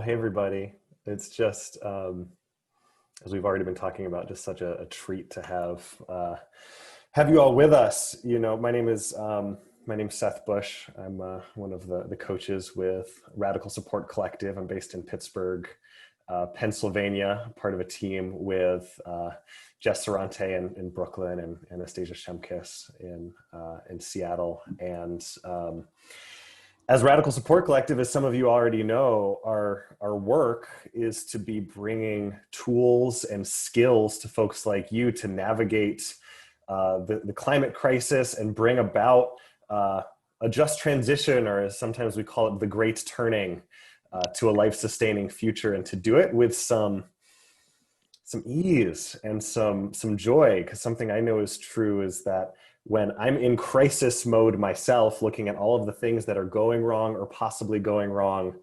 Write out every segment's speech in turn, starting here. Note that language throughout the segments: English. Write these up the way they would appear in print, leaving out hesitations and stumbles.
Hey everybody. It's just, as we've already been talking about, just such a treat to have you all with us. My name's Seth Bush. I'm one of the coaches with Radical Support Collective. I'm based in Pittsburgh, Pennsylvania, part of a team with Jess Sarante in Brooklyn and Anastasia Shemkis in Seattle. And as Radical Support Collective, as some of you already know, our work is to be bringing tools and skills to folks like you to navigate the climate crisis and bring about a just transition, or as sometimes we call it, the great turning, to a life-sustaining future, and to do it with some ease and some joy. Because something I know is true is that when I'm in crisis mode myself, looking at all of the things that are going wrong or possibly going wrong,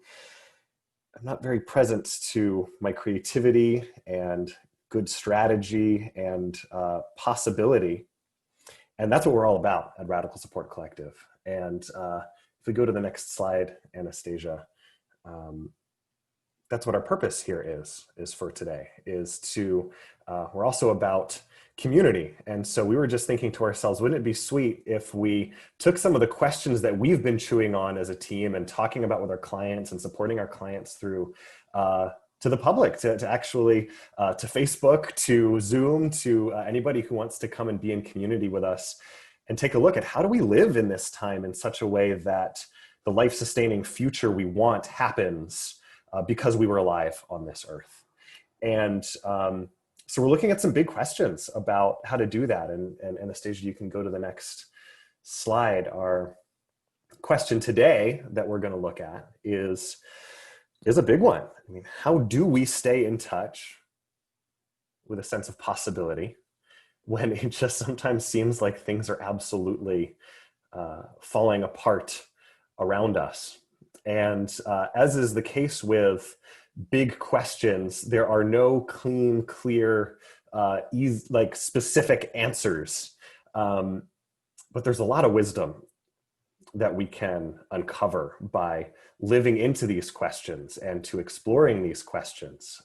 I'm not very present to my creativity and good strategy and possibility. And that's what we're all about at Radical Support Collective. And if we go to the next slide, Anastasia, that's what our purpose here is for today, is to, we're also about community. And so we were just thinking to ourselves, wouldn't it be sweet if we took some of the questions that we've been chewing on as a team and talking about with our clients and supporting our clients through to the public, to actually, to Facebook, to Zoom, to anybody who wants to come and be in community with us, and take a look at how do we live in this time in such a way that the life-sustaining future we want happens because we were alive on this earth. And so we're looking at some big questions about how to do that. And Anastasia, you can go to the next slide. Our question today that we're going to look at is a big one. I mean, how do we stay in touch with a sense of possibility when it just sometimes seems like things are absolutely falling apart around us? And as is the case with big questions, there are no clean, clear, specific answers. But there's a lot of wisdom that we can uncover by living into these questions and to exploring these questions,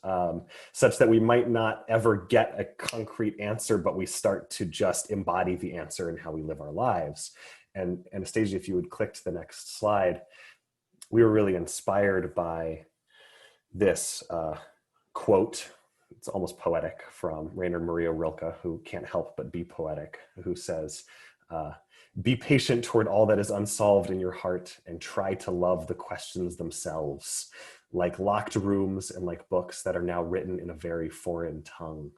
such that we might not ever get a concrete answer, but we start to just embody the answer in how we live our lives. And Anastasia, if you would click to the next slide, we were really inspired by this quote. It's almost poetic, from Rainer Maria Rilke, who can't help but be poetic, who says, be patient toward all that is unsolved in your heart and try to love the questions themselves, like locked rooms and like books that are now written in a very foreign tongue.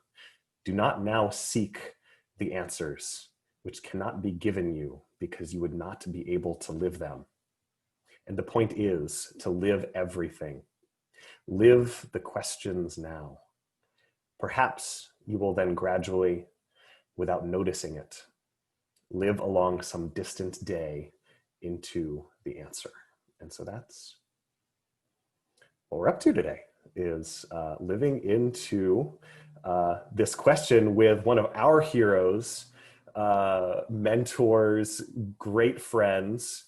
Do not now seek the answers which cannot be given you because you would not be able to live them. And the point is to live everything. Live the questions now. Perhaps you will then gradually, without noticing it, live along some distant day into the answer. And so that's what we're up to today, is living into this question with one of our heroes, mentors, great friends,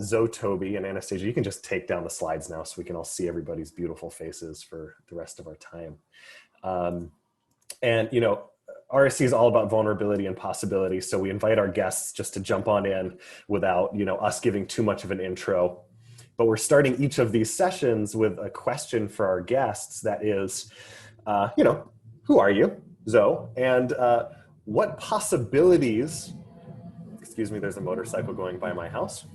Zo Tobi and Anastasia. You can just take down the slides now so we can all see everybody's beautiful faces for the rest of our time. And, you know, RSC is all about vulnerability and possibility. So we invite our guests just to jump on in without, you know, us giving too much of an intro. But we're starting each of these sessions with a question for our guests that is, you know, who are you, Zo? And what possibilities, excuse me, there's a motorcycle going by my house.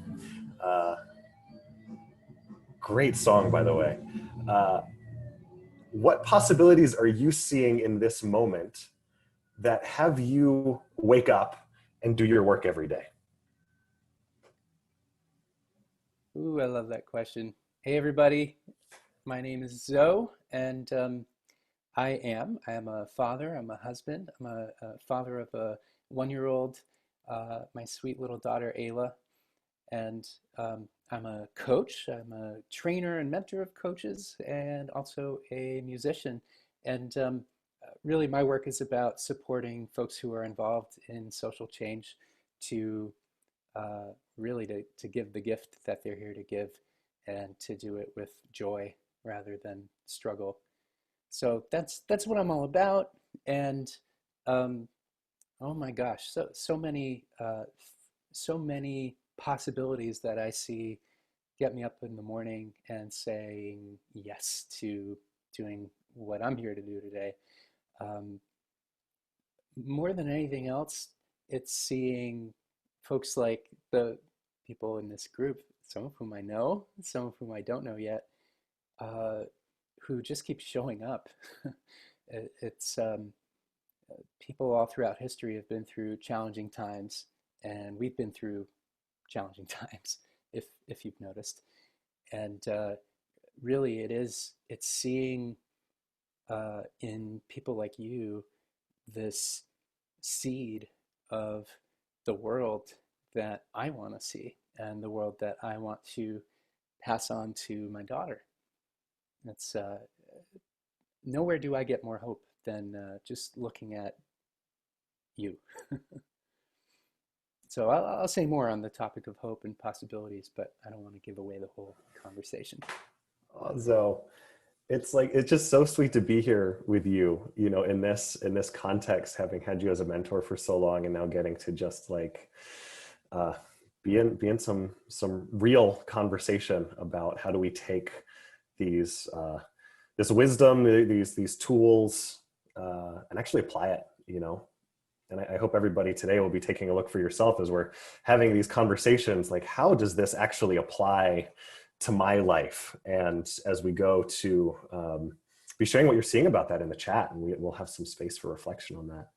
Great song, by the way. What possibilities are you seeing in this moment that have you wake up and do your work every day? Ooh, I love that question. Hey, everybody. My name is Zo, and I am a father. I'm a husband. I'm a father of a 1-year-old, my sweet little daughter, Ayla. And I'm a coach. I'm a trainer and mentor of coaches, and also a musician. And really, my work is about supporting folks who are involved in social change to really to give the gift that they're here to give, and to do it with joy rather than struggle. So that's what I'm all about. And um, oh my gosh, so many possibilities that I see get me up in the morning and saying yes to doing what I'm here to do today. Um, More than anything else, it's seeing folks like the people in this group, some of whom I know, some of whom I don't know yet, uh, who just keep showing up. It's people all throughout history have been through challenging times, and we've been through challenging times, if you've noticed. And really, it's seeing in people like you this seed of the world that I want to see and the world that I want to pass on to my daughter. It's nowhere do I get more hope than just looking at you. So I'll say more on the topic of hope and possibilities, but I don't want to give away the whole conversation. So it's like it's just so sweet to be here with you, in this context, having had you as a mentor for so long, and now getting to just like uh, be in some real conversation about how do we take these this wisdom, these tools, and actually apply it. And I hope everybody today will be taking a look for yourself as we're having these conversations, like how does this actually apply to my life? And as we go to be sharing what you're seeing about that in the chat, and we'll have some space for reflection on that.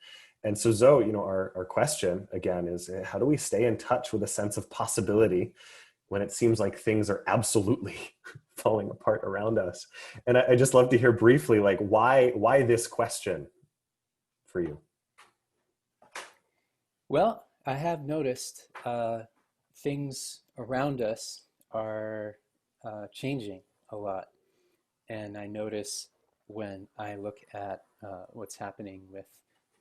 And so Zoe, our question again is, how do we stay in touch with a sense of possibility when it seems like things are absolutely falling apart around us? And I just love to hear briefly, like why this question for you? Well, I have noticed things around us are changing a lot. And I notice when I look at what's happening with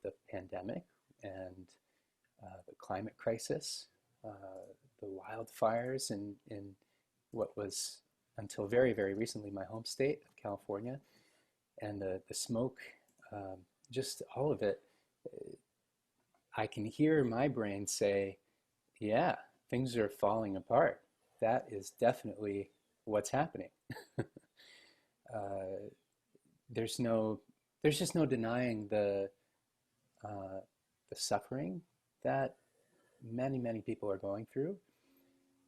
the pandemic and the climate crisis, uh, the wildfires in what was until very, very recently my home state of California, and the smoke, just all of it, I can hear my brain say, yeah, things are falling apart. That is definitely what's happening. uh, there's no, there's just no denying uh, the suffering that many people are going through,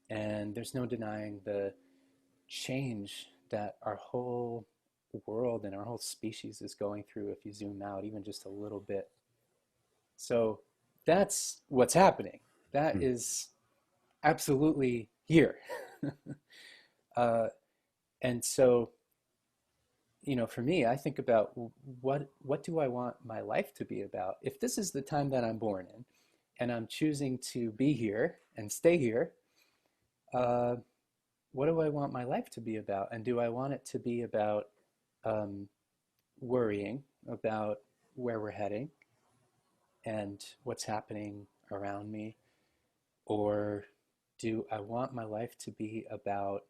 and there's no denying the change that our whole world and our whole species is going through if you zoom out even just a little bit. So that's what's happening. That is absolutely here. uh, and so, for me, I think about what do I want my life to be about? If this is the time that I'm born in, and I'm choosing to be here and stay here, uh, what do I want my life to be about? And do I want it to be about um, worrying about where we're heading and what's happening around me? Or do I want my life to be about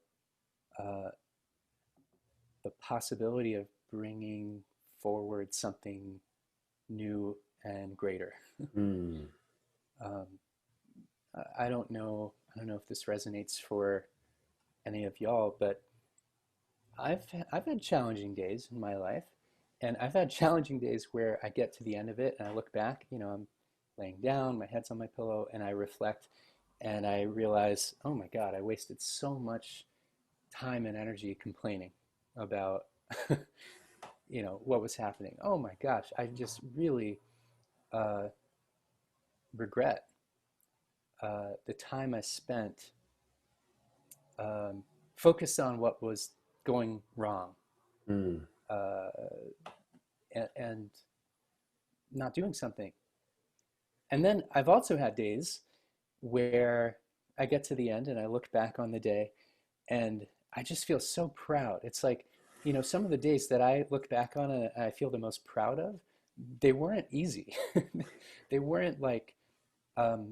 uh, the possibility of bringing forward something new and greater? Mm. um, I don't know. I don't know if this resonates for any of y'all, but I've had challenging days in my life, and I've had challenging days where I get to the end of it and I look back. I'm laying down, my head's on my pillow, and I reflect, and I realize, oh my God, I wasted so much time and energy complaining about what was happening. Oh my gosh, I just really uh, regret the time I spent um, focused on what was going wrong, Mm. uh, and not doing something. And then I've also had days where I get to the end and I look back on the day and I just feel so proud. It's like, some of the days that I look back on and I feel the most proud of, they weren't easy. They weren't like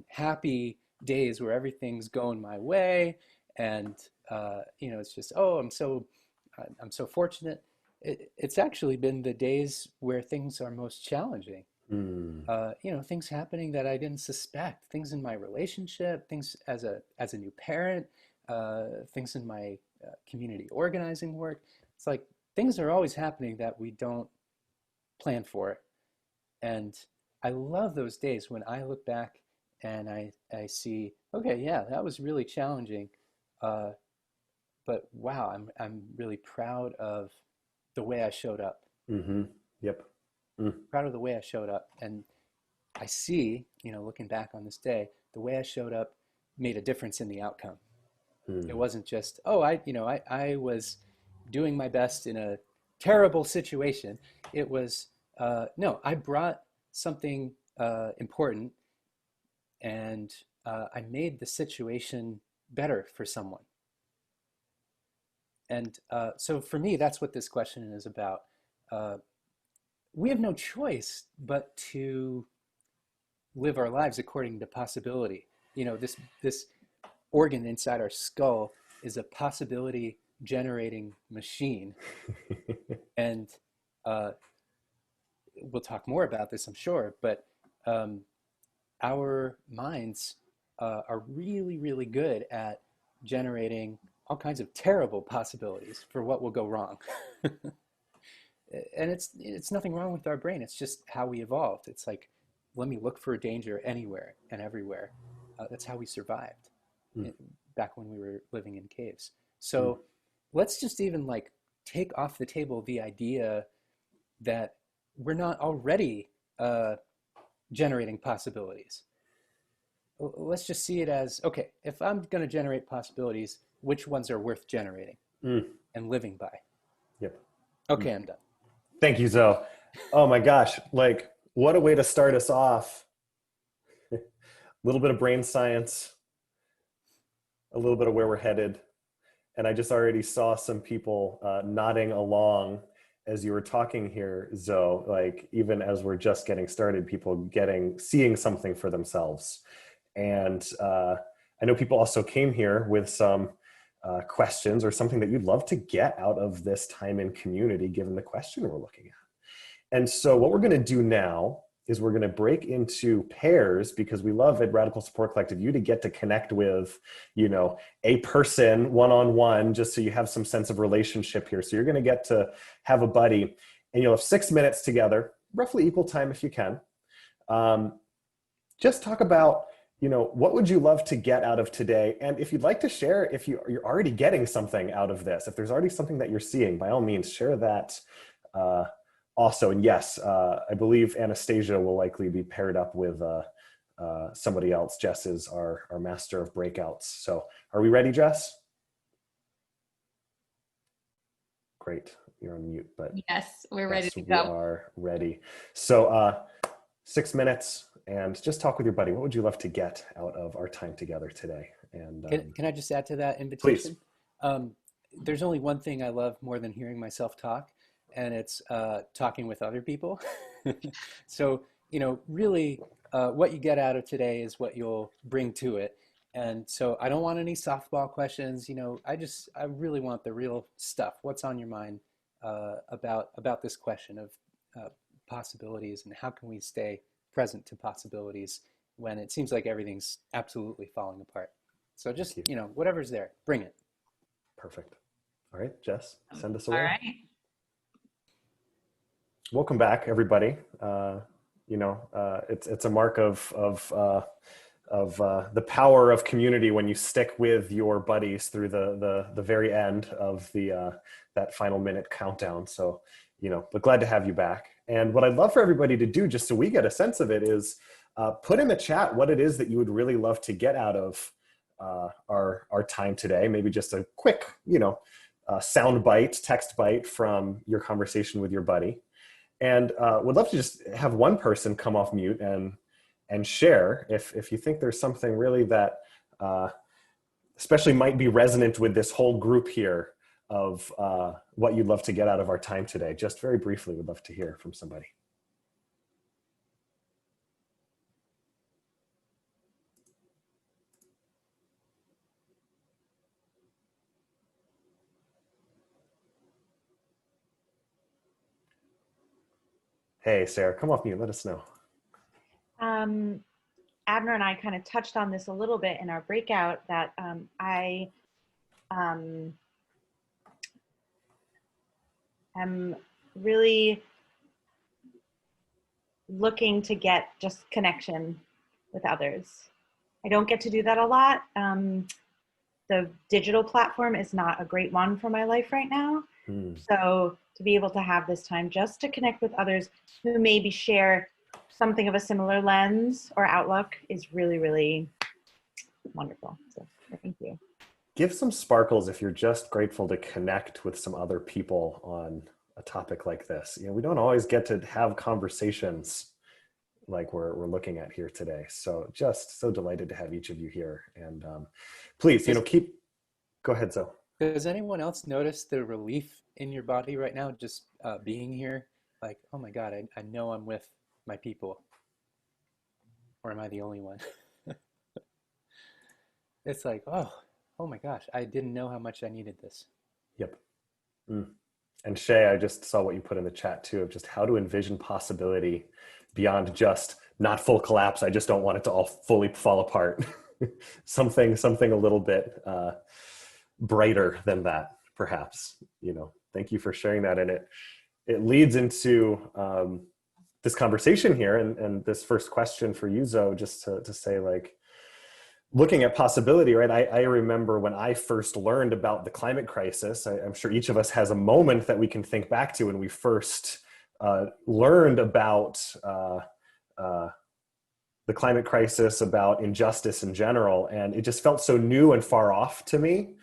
happy days where everything's going my way and it's just, oh, I'm so I'm so fortunate. It's actually been the days where things are most challenging. Mm. Things happening that I didn't suspect, things in my relationship, things as a new parent, things in my community organizing work. It's like things are always happening that we don't plan for. And I love those days when I look back and I see, okay, yeah, that was really challenging. Uh, but wow, I'm really proud of the way I showed up. Mm-hmm. Yep. Mm. Proud of the way I showed up. And I see, looking back on this day, the way I showed up made a difference in the outcome. It Mm. wasn't just, oh, I was doing my best in a terrible situation. It was, no, I brought something important, and I made the situation better for someone. And so for me, that's what this question is about. Uh, we have no choice but to live our lives according to possibility. This organ inside our skull is a possibility generating machine, and uh, we'll talk more about this, I'm sure. But um, our minds are really, really good at generating all kinds of terrible possibilities for what will go wrong. And it's nothing wrong with our brain. It's just how we evolved. It's like, let me look for danger anywhere and everywhere. That's how we survived Mm. in, back when we were living in caves. Mm. So let's just even like take off the table the idea that we're not already generating possibilities. Let's just see it as, okay, if I'm going to generate possibilities, which ones are worth generating Mm. and living by? Yep. Mm. Okay, I'm done. Thank you, Zoe. Oh my gosh, like what a way to start us off. A little bit of brain science, a little bit of where we're headed. And I just already saw some people nodding along as you were talking here, Zoe, like even as we're just getting started, people seeing something for themselves. And I know people also came here with some questions or something that you'd love to get out of this time in community, given the question we're looking at. And so what we're going to do now is we're going to break into pairs, because we love at Radical Support Collective you to get to connect with, a person one-on-one, just so you have some sense of relationship here. So you're going to get to have a buddy, and you'll have 6 minutes together, roughly equal time if you can. Just talk about, what would you love to get out of today? And if you'd like to share, if you're already getting something out of this, if there's already something that you're seeing, by all means, share that also. And yes, I believe Anastasia will likely be paired up with somebody else. Jess is our master of breakouts. So are we ready, Jess? Great. You're on mute, but yes, we're ready to we go. are ready. So 6 minutes, and just talk with your buddy. What would you love to get out of our time together today? And Can I just add to that invitation? Please. There's only one thing I love more than hearing myself talk, and it's talking with other people. So, really, what you get out of today is what you'll bring to it. And so I don't want any softball questions. I really want the real stuff. What's on your mind about this question of possibilities, and how can we stay present to possibilities when it seems like everything's absolutely falling apart? So just, whatever's there, bring it. Perfect. All right, Jess, send us All away. right. Welcome back, everybody. It's a mark of the power of community when you stick with your buddies through the very end of that final minute countdown. So, but glad to have you back. And what I'd love for everybody to do, just so we get a sense of it, is put in the chat what it is that you would really love to get out of our time today. Maybe just a quick, sound bite, text bite from your conversation with your buddy. And would love to just have one person come off mute and share if you think there's something really that especially might be resonant with this whole group here of what you'd love to get out of our time today. Just very briefly, would love to hear from somebody. Hey, Sarah, come off mute. Let us know. Um, Abner and I kind of touched on this a little bit in our breakout that I um, am really looking to get just connection with others. I don't get to do that a lot. The digital platform is not a great one for my life right now. Hmm. So to be able to have this time just to connect with others who maybe share something of a similar lens or outlook is really, really wonderful. So thank you. Give some sparkles if you're just grateful to connect with some other people on a topic like this. We don't always get to have conversations like we're looking at here today. So just so delighted to have each of you here. And please, Does, go ahead, Zo. does anyone else notice the relief in your body right now, just being here? Like, oh my God, I know I'm with my people. Or am I the only one? It's like, oh my gosh, I didn't know how much I needed this. Yep. Mm. And Shay, I just saw what you put in the chat too, of just how to envision possibility beyond just not full collapse. I just don't want it to all fully fall apart. something a little bit brighter than that, perhaps. Thank you for sharing that. And it leads into this conversation here and this first question for you, Zo, just to say, like, looking at possibility, right? I remember when I first learned about the climate crisis. I'm sure each of us has a moment that we can think back to when we first learned about the climate crisis, about injustice in general, and it just felt so new and far off to me.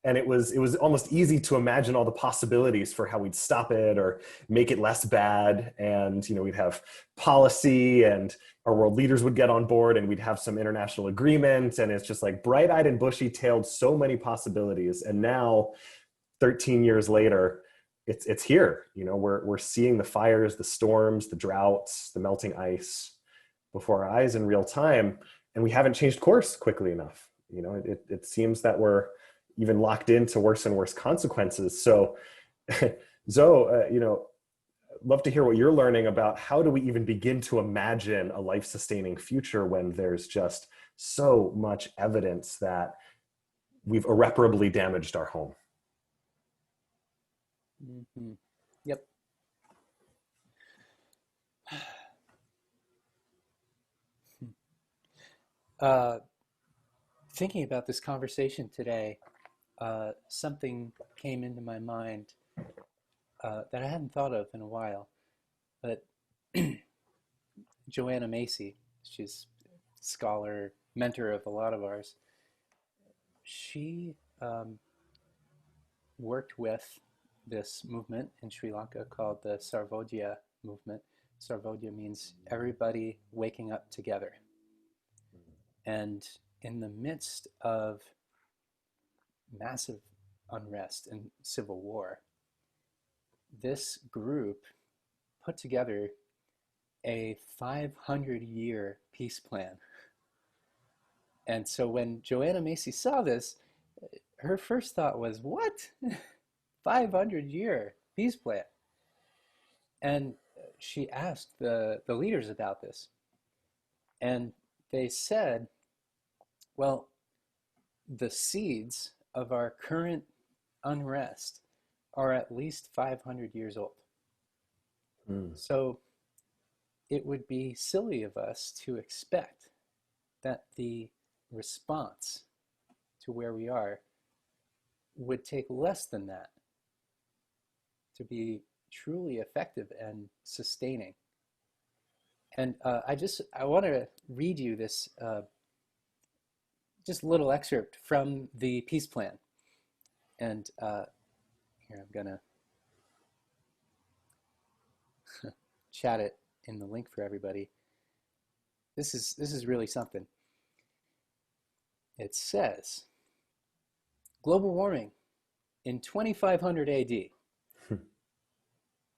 And it was almost easy to imagine all the possibilities for how we'd stop it or make it less bad. And we'd have policy, and our world leaders would get on board, and we'd have some international agreement. And it's just like bright-eyed and bushy-tailed, so many possibilities. And now, 13 years later, it's here. We're seeing the fires, the storms, the droughts, the melting ice before our eyes in real time, and we haven't changed course quickly enough. It seems that we're even locked into worse and worse consequences. So, Zo, love to hear what you're learning about how do we even begin to imagine a life-sustaining future when there's just so much evidence that we've irreparably damaged our home. Mm-hmm. Yep. Thinking about this conversation today, something came into my mind that I hadn't thought of in a while. But Joanna Macy, she's a scholar, mentor of a lot of ours. She worked with this movement in Sri Lanka called the Sarvodia Movement. Sarvodia means everybody waking up together. And in the midst of massive unrest and civil war, this group put together a 500-year peace plan. And so when Joanna Macy saw this, her first thought was, what? 500-year peace plan? And she asked the leaders about this. And they said, well, the seeds of our current unrest are at least 500 years old. Mm. So it would be silly of us to expect that the response to where we are would take less than that to be truly effective and sustaining. And I want to read you this just a little excerpt from the peace plan. And here, I'm gonna chat it in the link for everybody. This is really something. It says, global warming in 2500 AD.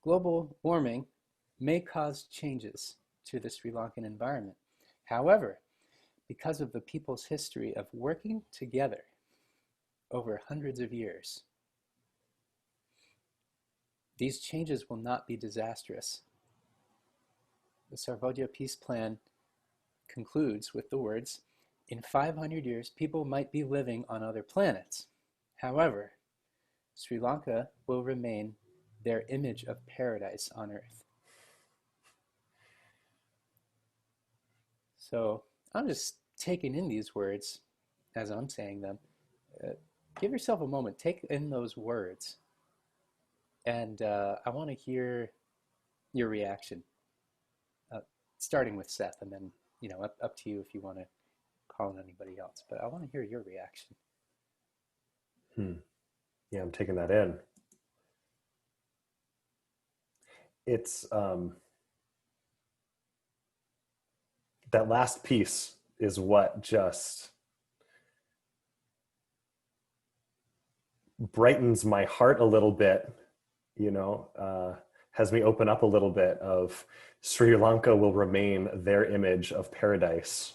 Global warming may cause changes to the Sri Lankan environment. However, because of the people's history of working together over hundreds of years, these changes will not be disastrous. The Sarvodia peace plan concludes with the words, in 500 years, people might be living on other planets. However, Sri Lanka will remain their image of paradise on Earth. So I'm just taking in these words as I'm saying them. Give yourself a moment, take in those words. And I want to hear your reaction, starting with Seth, and then, up to you if you want to call on anybody else. But I want to hear your reaction. Yeah, I'm taking that in. It's that last piece is what just brightens my heart a little bit, has me open up a little bit of Sri Lanka will remain their image of paradise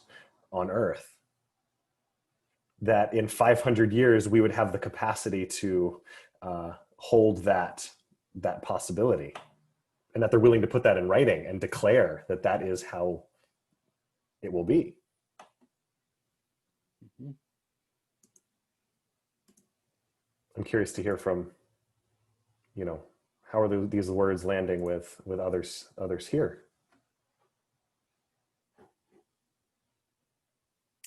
on Earth. That in 500 years, we would have the capacity to hold that possibility, and that they're willing to put that in writing and declare that that is how it will be. Mm-hmm. I'm curious to hear from, how are these words landing with others here?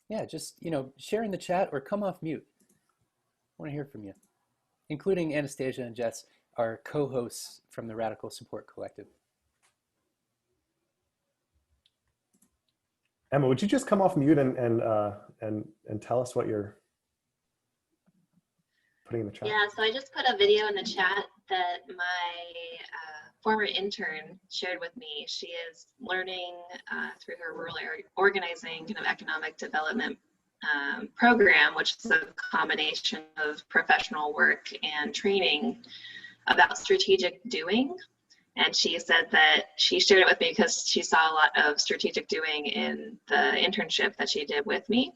Yeah, just, share in the chat or come off mute. I want to hear from you, including Anastasia and Jess, our co-hosts from the Radical Support Collective. Emma, would you just come off mute and tell us what you're putting in the chat? Yeah, so I just put a video in the chat that my former intern shared with me. She is learning through her rural organizing kind of economic development program, which is a combination of professional work and training about strategic doing. And she said that she shared it with me because she saw a lot of strategic doing in the internship that she did with me.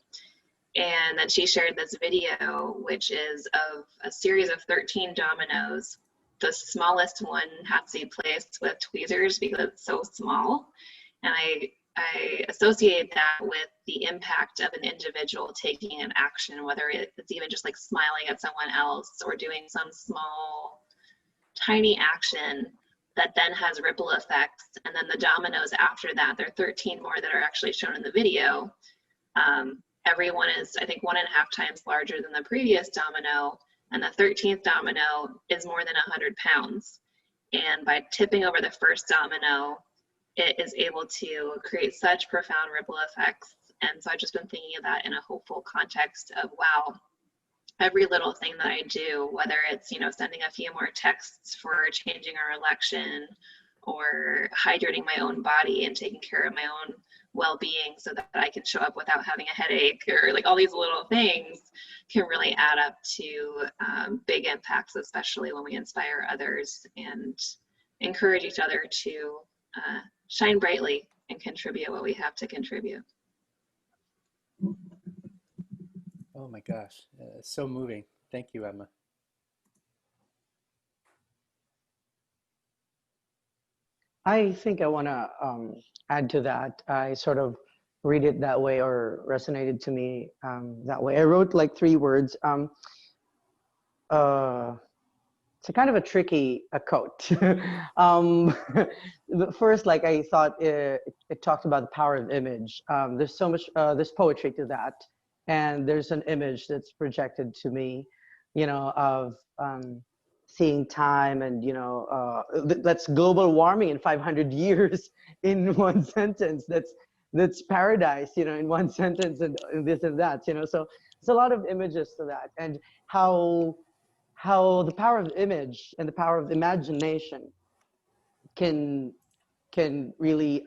And then she shared this video, which is of a series of 13 dominoes. The smallest one has to be placed with tweezers because it's so small. And I associate that with the impact of an individual taking an action, whether it's even just like smiling at someone else or doing some small, tiny action that then has ripple effects. And then the dominoes after that, there are 13 more that are actually shown in the video. Everyone is, I think, 1.5 times larger than the previous domino, and the 13th domino is more than 100 pounds. And by tipping over the first domino, it is able to create such profound ripple effects. And so I've just been thinking of that in a hopeful context of, wow, every little thing that I do, whether it's, sending a few more texts for changing our election, or hydrating my own body and taking care of my own well-being so that I can show up without having a headache, or like all these little things can really add up to big impacts, especially when we inspire others and encourage each other to shine brightly and contribute what we have to contribute. Oh my gosh, so moving. Thank you, Emma. I think I want to add to that. I sort of read it that way, or resonated to me that way. I wrote like 3 words. It's a kind of a tricky quote. First, like I thought it talked about the power of image. There's so much, there's poetry to that. And there's an image that's projected to me, of seeing time and, that's global warming in 500 years in one sentence. That's paradise, in one sentence, and this and that, so there's a lot of images to that, and how the power of image and the power of imagination can really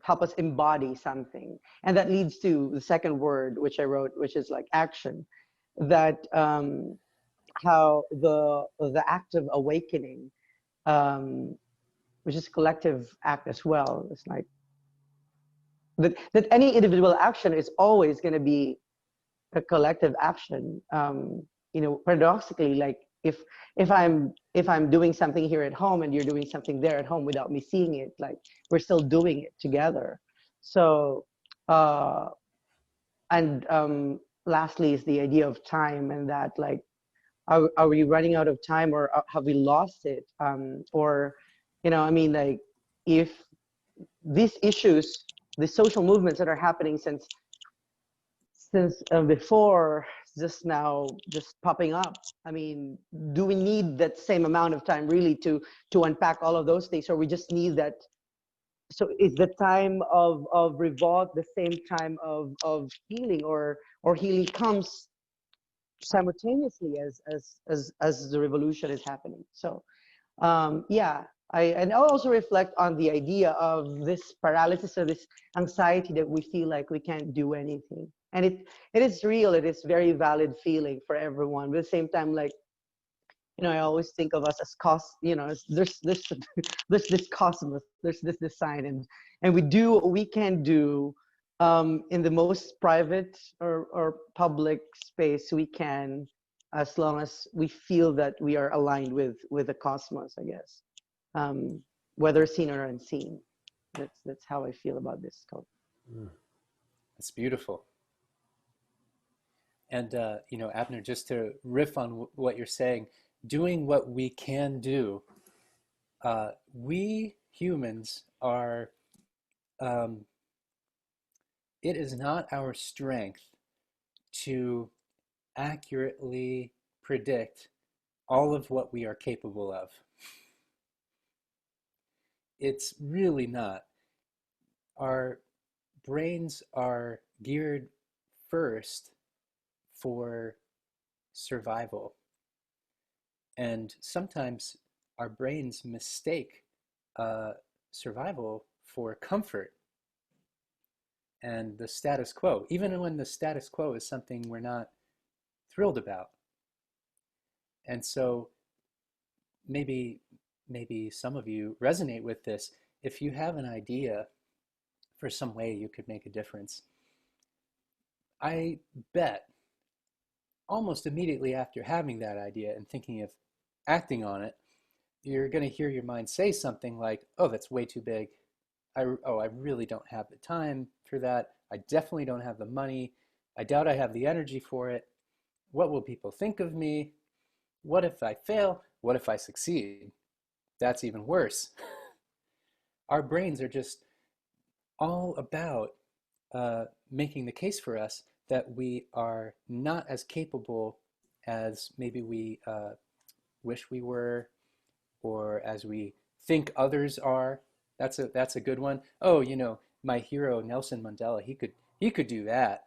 help us embody something. And that leads to the second word, which I wrote, which is like action, that how the act of awakening, which is collective act as well. It's like that any individual action is always going to be a collective action. Paradoxically, like if if I'm doing something here at home and you're doing something there at home without me seeing it, like we're still doing it together. So uh and lastly is the idea of time, and that like are we running out of time, or have we lost it, or I mean, like, if these issues, the social movements that are happening since before, just now just popping up. I mean, do we need that same amount of time really to unpack all of those things, or we just need that? So is the time of revolt the same time of healing, or healing comes simultaneously as the revolution is happening? So yeah, and I'll also reflect on the idea of this paralysis or this anxiety that we feel like we can't do anything. And it is real, it is very valid feeling for everyone. But at the same time, like, I always think of us as there's this there's this cosmos, there's this design, and we do what we can do in the most private or public space we can, as long as we feel that we are aligned with the cosmos, I guess, whether seen or unseen. That's how I feel about this code. It's beautiful. And Abner, just to riff on what you're saying, doing what we can do. We humans are. It is not our strength to accurately predict all of what we are capable of. It's really not. Our brains are geared first for survival. And sometimes our brains mistake survival for comfort and the status quo, even when the status quo is something we're not thrilled about. And so maybe some of you resonate with this. If you have an idea for some way you could make a difference, I bet almost immediately after having that idea and thinking of acting on it, you're going to hear your mind say something like, oh, that's way too big. I really don't have the time for that. I definitely don't have the money. I doubt I have the energy for it. What will people think of me? What if I fail? What if I succeed? That's even worse. Our brains are just all about making the case for us that we are not as capable as maybe we wish we were, or as we think others are. That's a good one. Oh, my hero Nelson Mandela, he could do that.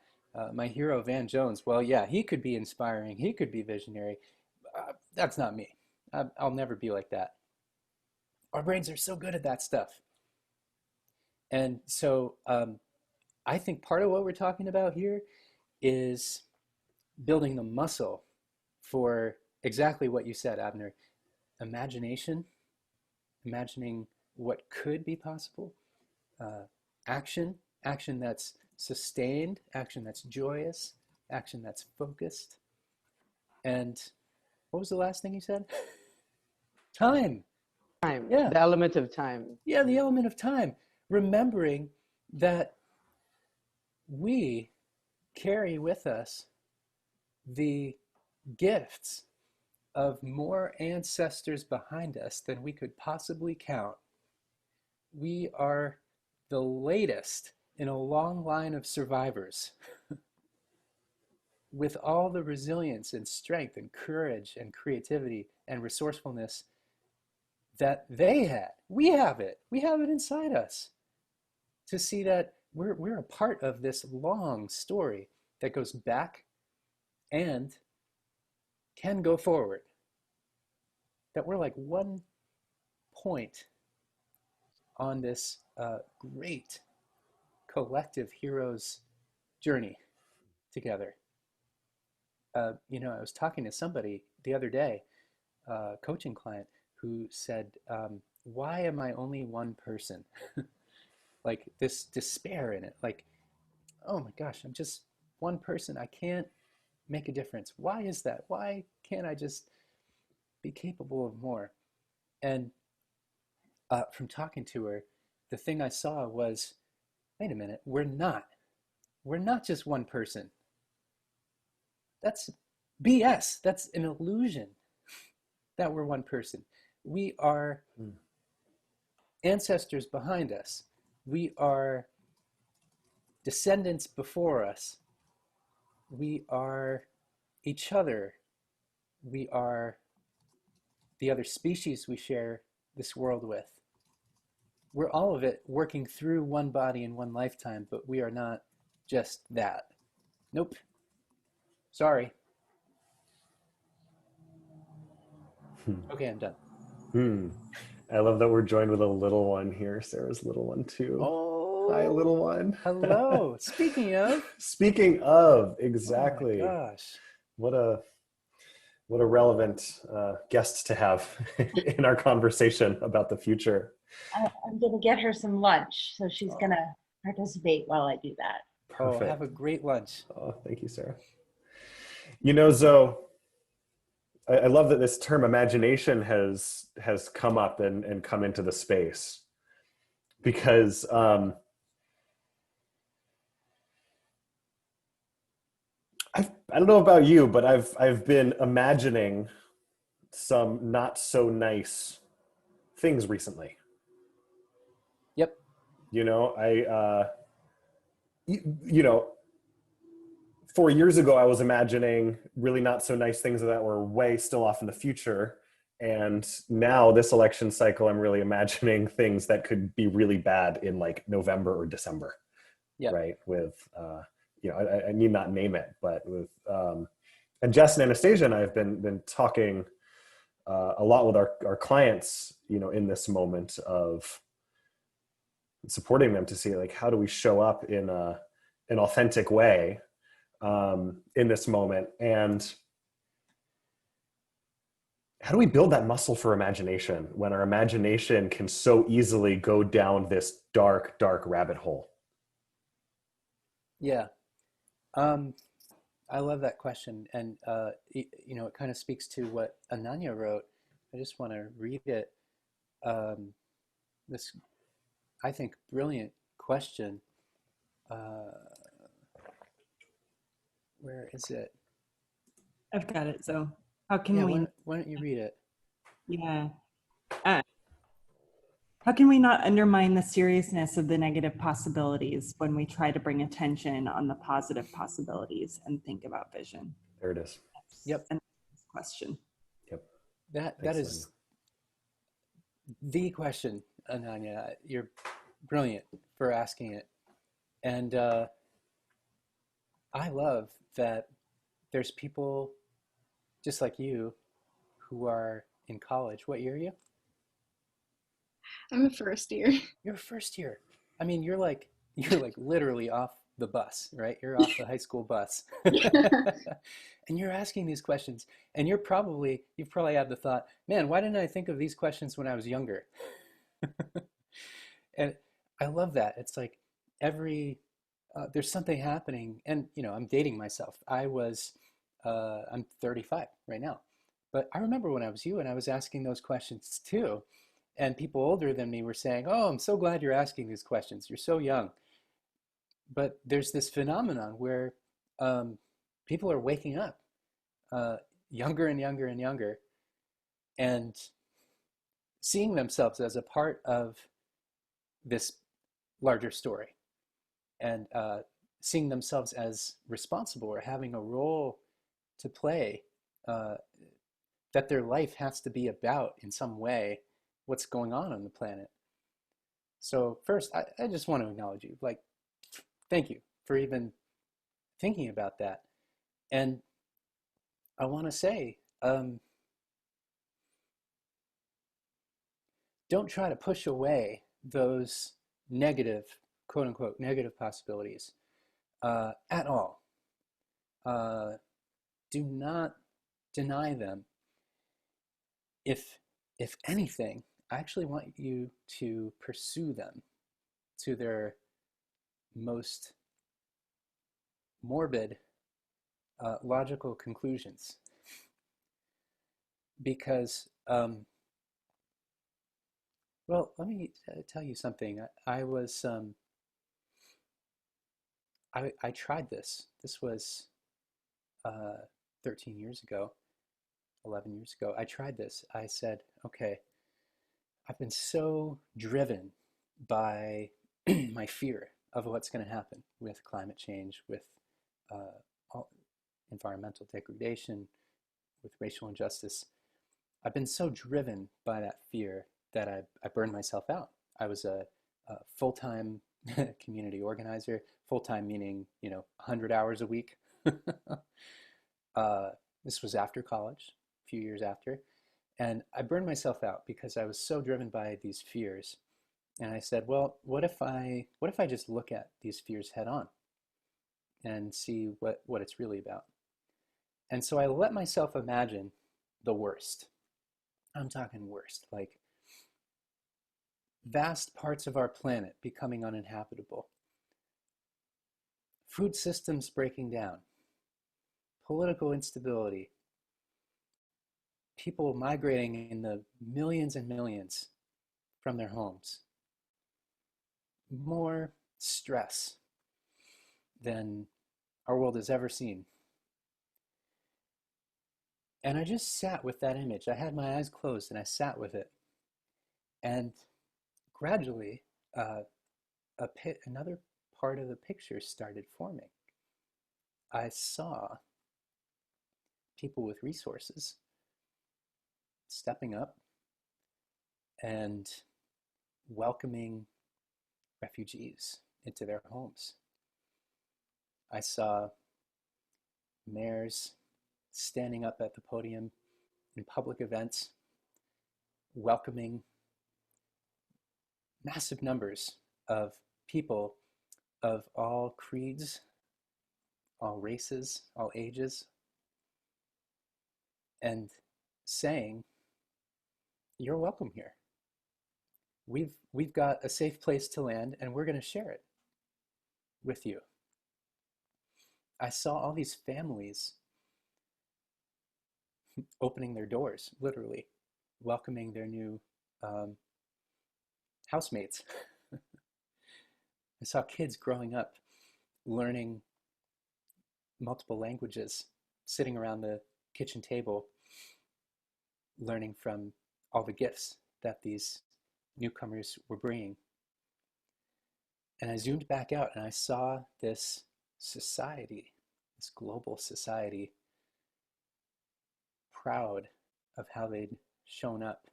My hero Van Jones, well, yeah, he could be inspiring. He could be visionary. That's not me. I'll never be like that. Our brains are so good at that stuff. And so I think part of what we're talking about here is building the muscle for exactly what you said, Abner. Imagination, imagining what could be possible, action, action that's sustained, action that's joyous, action that's focused. And what was the last thing you said? Time. Time, Yeah. the element of time. Yeah, the element of time. Remembering that we carry with us the gifts of more ancestors behind us than we could possibly count. We are the latest in a long line of survivors with all the resilience and strength and courage and creativity and resourcefulness that they had. We have it. We have it inside us to see that we're a part of this long story that goes back and can go forward. That we're like one point on this great collective heroes journey together. I was talking to somebody the other day, a coaching client, who said, why am I only one person? Like this despair in it. Like, oh my gosh, I'm just one person. I can't make a difference. Why is that? Why can't I just be capable of more. And from talking to her, the thing I saw was, wait a minute, we're not just one person. That's BS. That's an illusion that we're one person. We are ancestors behind us. We are descendants before us. We are each other. We are the other species we share this world with. We're all of it working through one body in one lifetime, but we are not just that. Nope. Sorry. Okay, I'm done. I love that we're joined with a little one here. Sarah's little one too. Oh, hi, little one. Hello. Speaking of. Speaking of, exactly. Oh my gosh. What a relevant guest to have in our conversation about the future. I'm going to get her some lunch, so she's going to participate while I do that. Perfect. Oh, have a great lunch. Oh, thank you, Sarah. You know, Zo, I love that this term imagination has come up and come into the space, because I don't know about you, but I've been imagining some not so nice things recently. Yep. You know, you know, 4 years ago, I was imagining really not so nice things that were way still off in the future. And now this election cycle, I'm really imagining things that could be really bad in like November or December. Yep. Right. With, you know, I need not name it, but with, and Jess and Anastasia and I have been talking a lot with our clients, you know, in this moment of supporting them to see like, how do we show up in an authentic way in this moment, and how do we build that muscle for imagination when our imagination can so easily go down this dark rabbit hole? Yeah. I love that question. And, you know, it kind of speaks to what Ananya wrote. I just want to read it. This, I think, brilliant question. Where is it? I've got it. So how can we? Why don't you read it? Yeah. How can we not undermine the seriousness of the negative possibilities when we try to bring attention on the positive possibilities and think about vision? There it is. Yep. And question. Yep. That is the question, Ananya. You're brilliant for asking it. And I love that there's people just like you who are in college. What year are you? I'm a first year. You're a first year. I mean, you're like literally off the bus, right? You're off the high school bus. And you're asking these questions, and you've probably had the thought, man, why didn't I think of these questions when I was younger? And I love that. It's like there's something happening, and you know, I'm dating myself. I'm 35 right now, but I remember when I was you and I was asking those questions too. And people older than me were saying, oh, I'm so glad you're asking these questions. You're so young. But there's this phenomenon where people are waking up younger and younger and younger, and seeing themselves as a part of this larger story, and seeing themselves as responsible or having a role to play, that their life has to be about in some way what's going on the planet. So first, I just want to acknowledge you. Like, thank you for even thinking about that. And I want to say, don't try to push away those negative, quote unquote, negative possibilities at all. Do not deny them. If anything, I actually want you to pursue them to their most morbid, logical conclusions. because, well, let me tell you something. I was, I tried this. This was 13 years ago, 11 years ago. I tried this. I said, okay, I've been so driven by my fear of what's going to happen with climate change, with all environmental degradation, with racial injustice. I've been so driven by that fear that I burned myself out. I was a full-time community organizer, full-time meaning, 100 hours a week. This was after college, a few years after. And I burned myself out because I was so driven by these fears. And I said, well, what if I just look at these fears head on and see what it's really about? And so I let myself imagine the worst. I'm talking worst, like vast parts of our planet becoming uninhabitable, food systems breaking down, political instability, people migrating in the millions and millions from their homes, more stress than our world has ever seen. And I just sat with that image. I had my eyes closed and I sat with it. And gradually, another part of the picture started forming. I saw people with resources stepping up and welcoming refugees into their homes. I saw mayors standing up at the podium in public events, welcoming massive numbers of people of all creeds, all races, all ages, and saying, you're welcome here. We've got a safe place to land and we're going to share it with you. I saw all these families opening their doors, literally, welcoming their new housemates. I saw kids growing up, learning multiple languages, sitting around the kitchen table, learning from all the gifts that these newcomers were bringing. And I zoomed back out and I saw this society, this global society, proud of how they'd shown up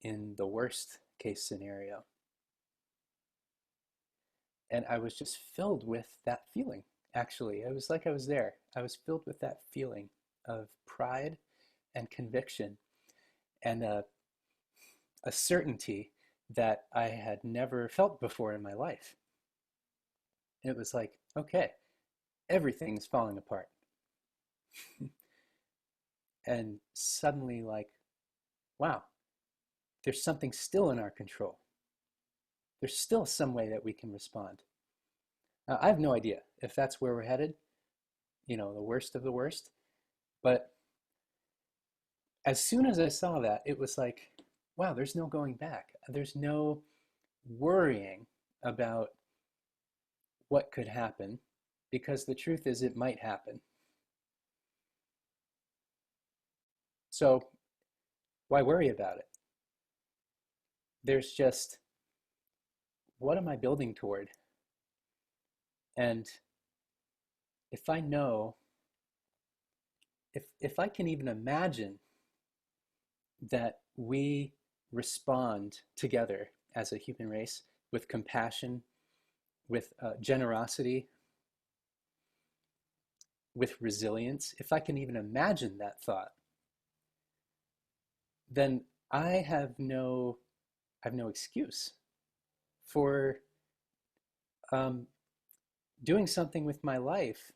in the worst case scenario. And I was just filled with that feeling, actually. It was like I was there. I was filled with that feeling of pride and conviction and a certainty that I had never felt before in my life. It was like, okay, everything's falling apart. And suddenly, like, wow, there's something still in our control. There's still some way that we can respond. Now, I have no idea if that's where we're headed, the worst of the worst. But as soon as I saw that, it was like, wow, there's no going back. There's no worrying about what could happen, because the truth is it might happen. So why worry about it? There's just, what am I building toward? And if I know, if I can even imagine that we respond together as a human race with compassion, with generosity, with resilience, if I can even imagine that thought, then I have no excuse for doing something with my life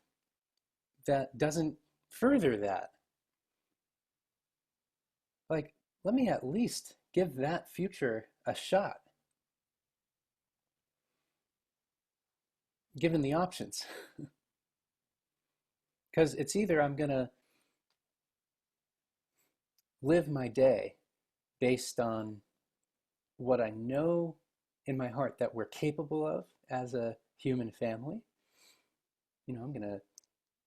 that doesn't further that. Like, let me at least give that future a shot, given the options. Because it's either I'm gonna live my day based on what I know in my heart that we're capable of as a human family. I'm going to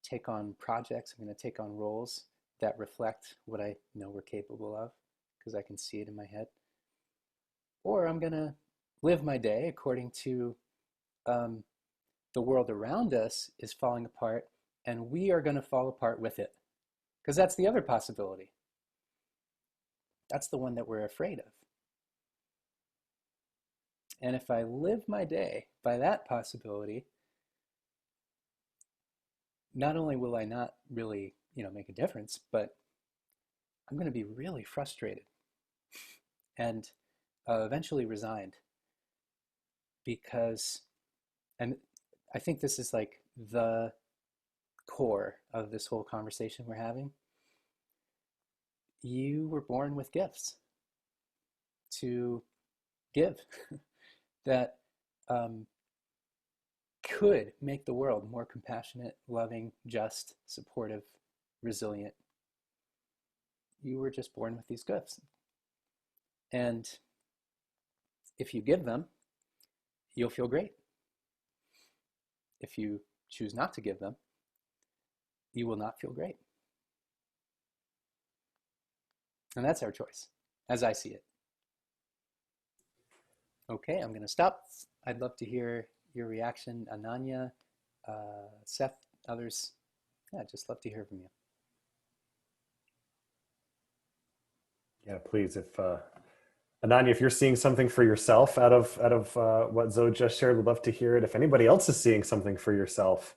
take on projects, I'm going to take on roles that reflect what I know we're capable of because I can see it in my head. Or I'm going to live my day according to the world around us is falling apart and we are going to fall apart with it. Because that's the other possibility. That's the one that we're afraid of. And if I live my day by that possibility, not only will I not really, make a difference, but I'm going to be really frustrated and eventually resigned because, and I think this is like the core of this whole conversation we're having. You were born with gifts to give that could make the world more compassionate, loving, just, supportive, resilient. You were just born with these gifts. And if you give them, you'll feel great. If you choose not to give them, you will not feel great. And that's our choice, as I see it. Okay, I'm going to stop. I'd love to hear your reaction, Ananya, Seth, others. Yeah, I'd just love to hear from you. Yeah, please. If Ananya, if you're seeing something for yourself out of what Zo just shared, we'd love to hear it. If anybody else is seeing something for yourself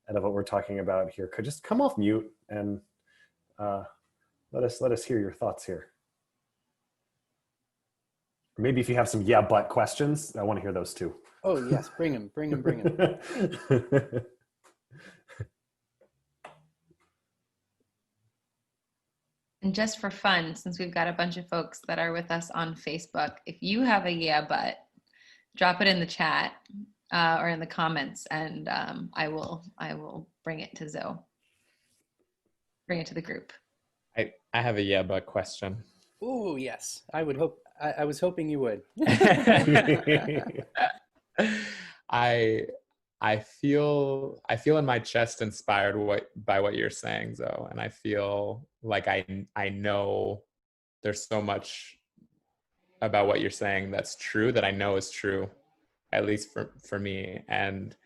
out of what we're talking about here, could just come off mute and let us hear your thoughts here. Or maybe if you have some yeah but questions, I want to hear those too. Oh yes, bring them. And just for fun, since we've got a bunch of folks that are with us on Facebook, if you have a yeah but, drop it in the chat or in the comments, and I will bring it to Zo. Bring it to the group. I have a yeah but question. Oh yes, I would hope. I was hoping you would. I feel in my chest inspired by what you're saying, Zo, and I feel like I know there's so much about what you're saying that's true, that I know is true, at least for me, and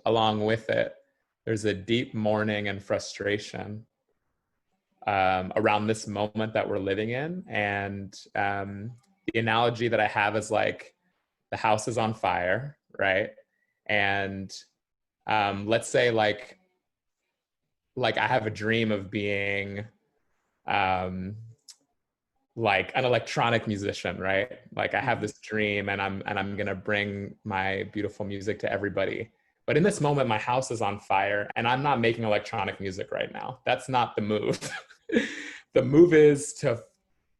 along with it, there's a deep mourning and frustration around this moment that we're living in, and the analogy that I have is like the house is on fire, right? And let's say like I have a dream of being like an electronic musician, right? Like I have this dream and I'm gonna bring my beautiful music to everybody. But in this moment, my house is on fire and I'm not making electronic music right now. That's not the move. The move is to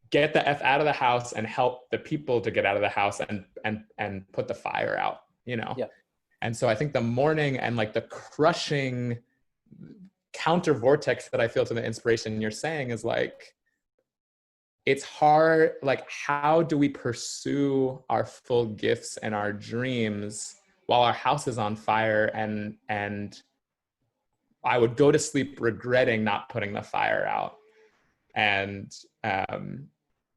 get the F out of the house and help the people to get out of the house and put the fire out, Yeah. And so I think the mourning and like the crushing counter vortex that I feel to the inspiration you're saying is like, it's hard, like how do we pursue our full gifts and our dreams while our house is on fire, and I would go to sleep regretting not putting the fire out. And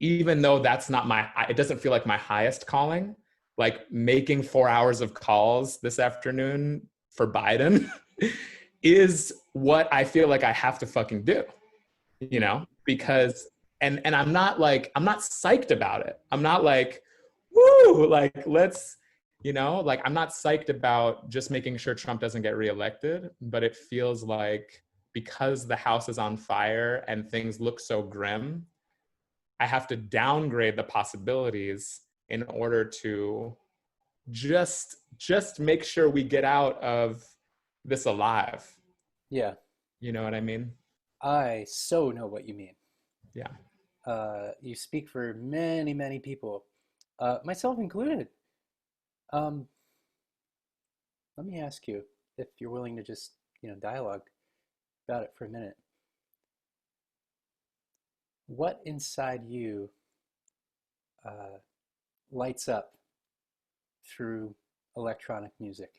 even though that's not it doesn't feel like my highest calling, like making 4 hours of calls this afternoon for Biden is what I feel like I have to fucking do, because, and I'm not psyched about it. I'm not like, woo, like, let's, like, I'm not psyched about just making sure Trump doesn't get reelected, but it feels like because the house is on fire and things look so grim, I have to downgrade the possibilities in order to just make sure we get out of this alive. Yeah. You know what I mean? I so know what you mean. Yeah. You speak for many, many people, myself included. Let me ask you if you're willing to just, dialogue about it for a minute. what inside you lights up through electronic music?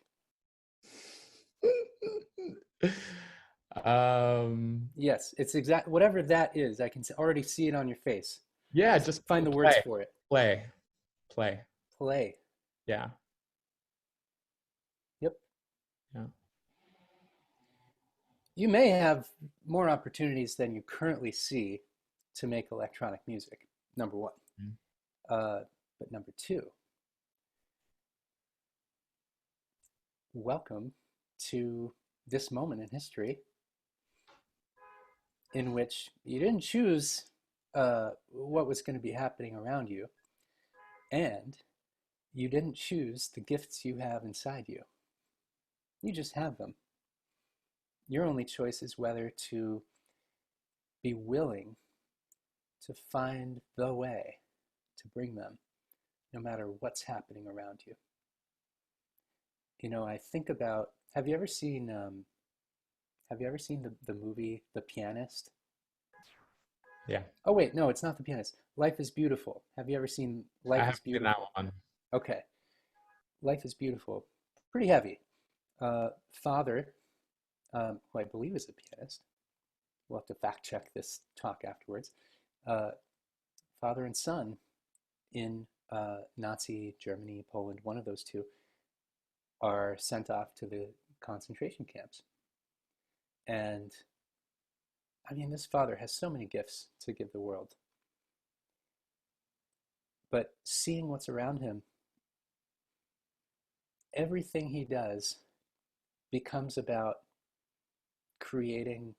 Yes, it's exact whatever that is. I can already see it on your face. Yeah, just find the words for it. Play. Play. Yeah. Yep. Yeah. You may have more opportunities than you currently see to make electronic music, number one. But number two, welcome to this moment in history in which you didn't choose what was going to be happening around you, and you didn't choose the gifts you have inside you. You just have them. Your only choice is whether to be willing to find the way to bring them, no matter what's happening around you. You know, I think about, have you ever seen the movie The Pianist? Yeah. Oh wait, no, it's not The Pianist. Life is Beautiful. Have you ever seen Life I is haven't seen Beautiful? that one. Okay. Life is Beautiful. Pretty heavy. Father, who I believe is a pianist. We'll have to fact check this talk afterwards. Father and son in Nazi Germany, Poland, one of those two, are sent off to the concentration camps. And I mean, this father has so many gifts to give the world. But seeing what's around him, everything he does becomes about creating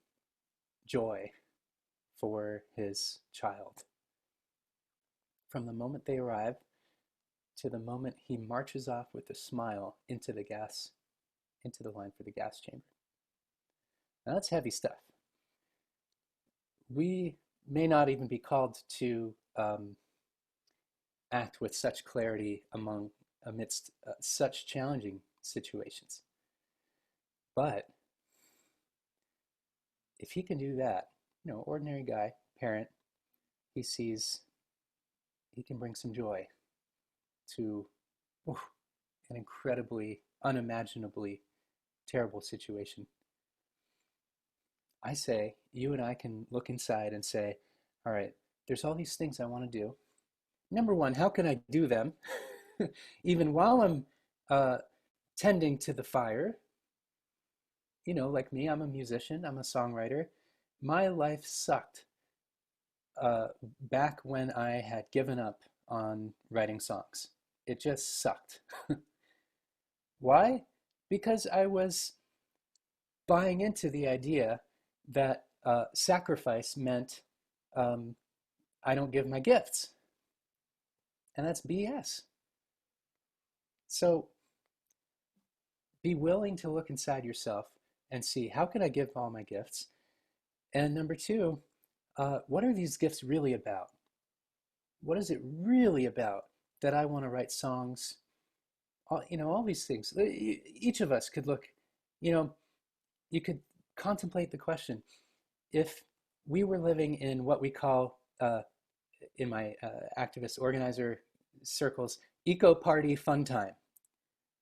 joy for his child. From the moment they arrive to the moment he marches off with a smile into the line for the gas chamber. Now that's heavy stuff. We may not even be called to act with such clarity amidst such challenging situations. But if he can do that, you know, ordinary guy, parent, he sees he can bring some joy to an incredibly, unimaginably terrible situation. I say, you and I can look inside and say, all right, there's all these things I want to do. Number one, how can I do them? Even while I'm tending to the fire. You know, like me, I'm a musician, I'm a songwriter. My life sucked back when I had given up on writing songs. It just sucked. Why? Because I was buying into the idea that sacrifice meant I don't give my gifts. And that's BS. So be willing to look inside yourself and see, how can I give all my gifts? And number two, what are these gifts really about? What is it really about that I want to write songs? You know, all these things. Each of us could look, you know, you could contemplate the question, if we were living in what we call, in my activist organizer circles, eco-party fun time.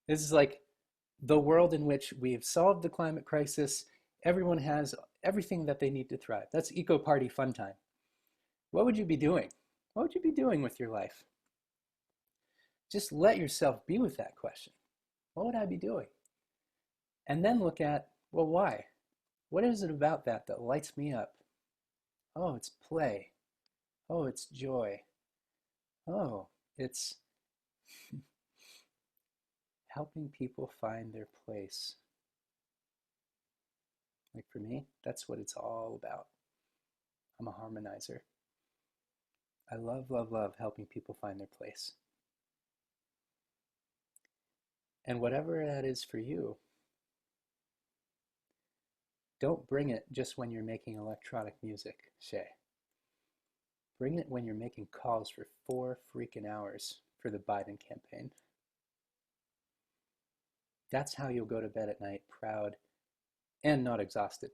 This is like the world in which we've solved the climate crisis. Everyone has everything that they need to thrive. That's eco-party fun time. What would you be doing? What would you be doing with your life? Just let yourself be with that question. What would I be doing? And then look at, well, why? What is it about that that lights me up? Oh, it's play. Oh, it's joy. Oh, it's helping people find their place. Like for me, that's what it's all about. I'm a harmonizer. I love, love, love helping people find their place. And whatever that is for you, don't bring it just when you're making electronic music, Shay. Bring it when you're making calls for 4 freaking hours for the Biden campaign. That's how you'll go to bed at night proud and not exhausted.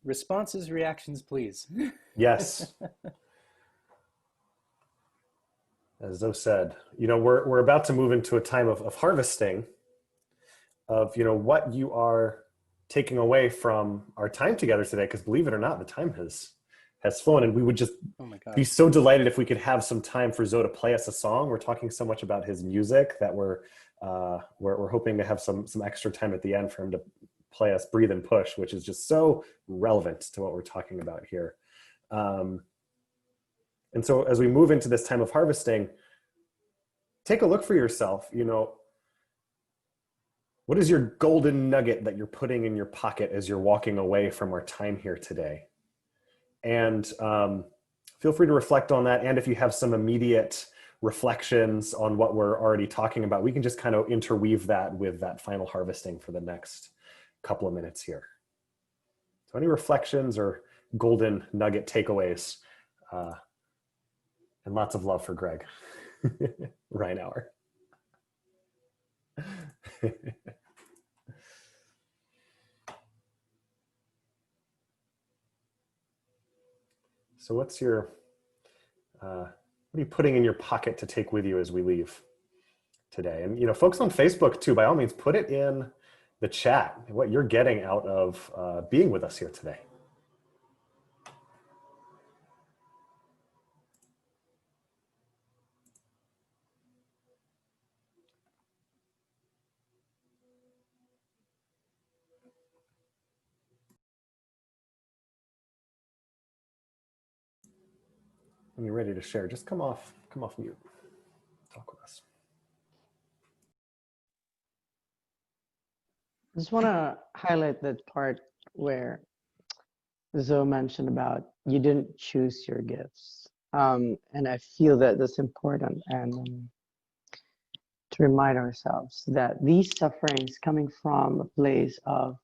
Responses, reactions, please. Yes. As Zo said, we're about to move into a time of harvesting of, what you are taking away from our time together today, because believe it or not, the time has flown, and we would just Oh my God. be so delighted if we could have some time for Zo to play us a song. We're talking so much about his music that we're hoping to have some extra time at the end for him to play us Breathe and Push, which is just so relevant to what we're talking about here. And so as we move into this time of harvesting, take a look for yourself. What is your golden nugget that you're putting in your pocket as you're walking away from our time here today? And feel free to reflect on that. And if you have some immediate reflections on what we're already talking about, we can just kind of interweave that with that final harvesting for the next couple of minutes here. So any reflections or golden nugget takeaways? And lots of love for Greg Reinauer. So what are you putting in your pocket to take with you as we leave today? And folks on Facebook too, by all means, put it in the chat, what you're getting out of being with us here today. When you're ready to share, just come off mute. Talk with us. I just want to highlight that part where Zo mentioned about you didn't choose your gifts. And I feel that that's important, and to remind ourselves that these sufferings coming from a place of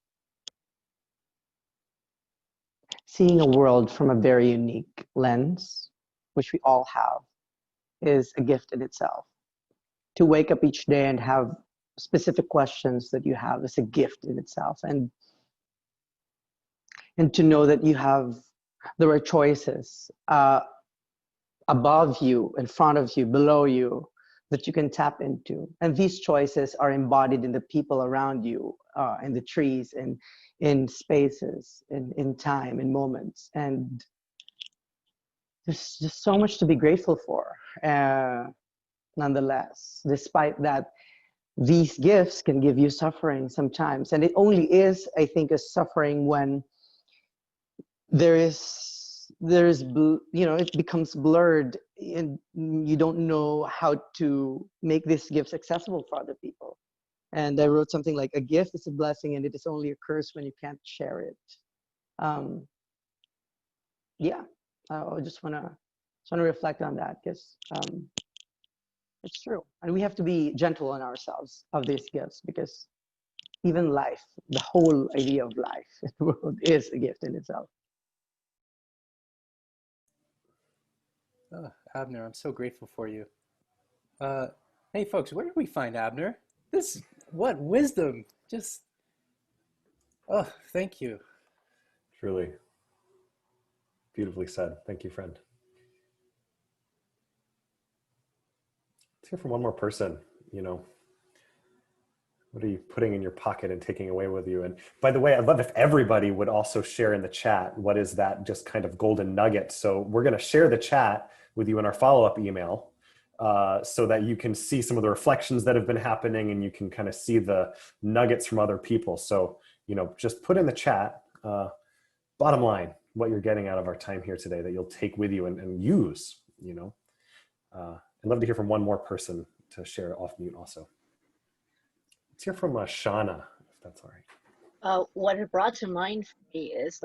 seeing a world from a very unique lens, which we all have, is a gift in itself. To wake up each day and have specific questions that you have is a gift in itself. And to know that there are choices above you, in front of you, below you, that you can tap into. And these choices are embodied in the people around you, in the trees, in spaces, in time, in moments. And there's just so much to be grateful for, nonetheless, despite that these gifts can give you suffering sometimes. And it only is, I think, a suffering when it becomes blurred and you don't know how to make these gifts accessible for other people. And I wrote something like, a gift is a blessing and it is only a curse when you can't share it. I just want to reflect on that, because it's true. And we have to be gentle on ourselves of these gifts, because even life, the whole idea of life in the world, is a gift in itself. Oh, Abner, I'm so grateful for you. Hey folks, where did we find Abner? What wisdom! Thank you. Truly beautifully said. Thank you, friend. Let's hear from one more person. What are you putting in your pocket and taking away with you? And by the way, I'd love if everybody would also share in the chat, what is that just kind of golden nugget? So we're going to share the chat with you in our follow-up email, so that you can see some of the reflections that have been happening, and you can kind of see the nuggets from other people. So, just put in the chat, bottom line, what you're getting out of our time here today that you'll take with you and use. I'd love to hear from one more person to share off mute also. Let's hear from Shauna, if that's all right. What it brought to mind for me is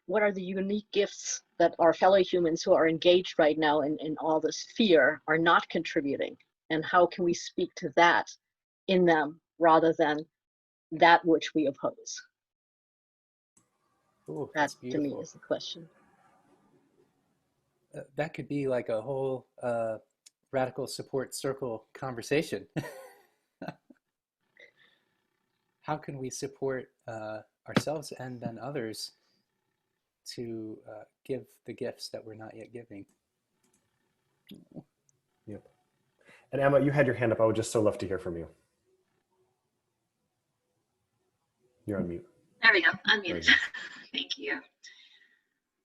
what are the unique gifts that our fellow humans who are engaged right now in all this fear are not contributing? And how can we speak to that in them rather than that which we oppose? Ooh, that to me is the question. That could be like a whole radical support circle conversation. How can we support ourselves and then others to give the gifts that we're not yet giving. Yep. And Emma, you had your hand up. I would just so love to hear from you. You're on mute. There we go, unmuted. Thank you.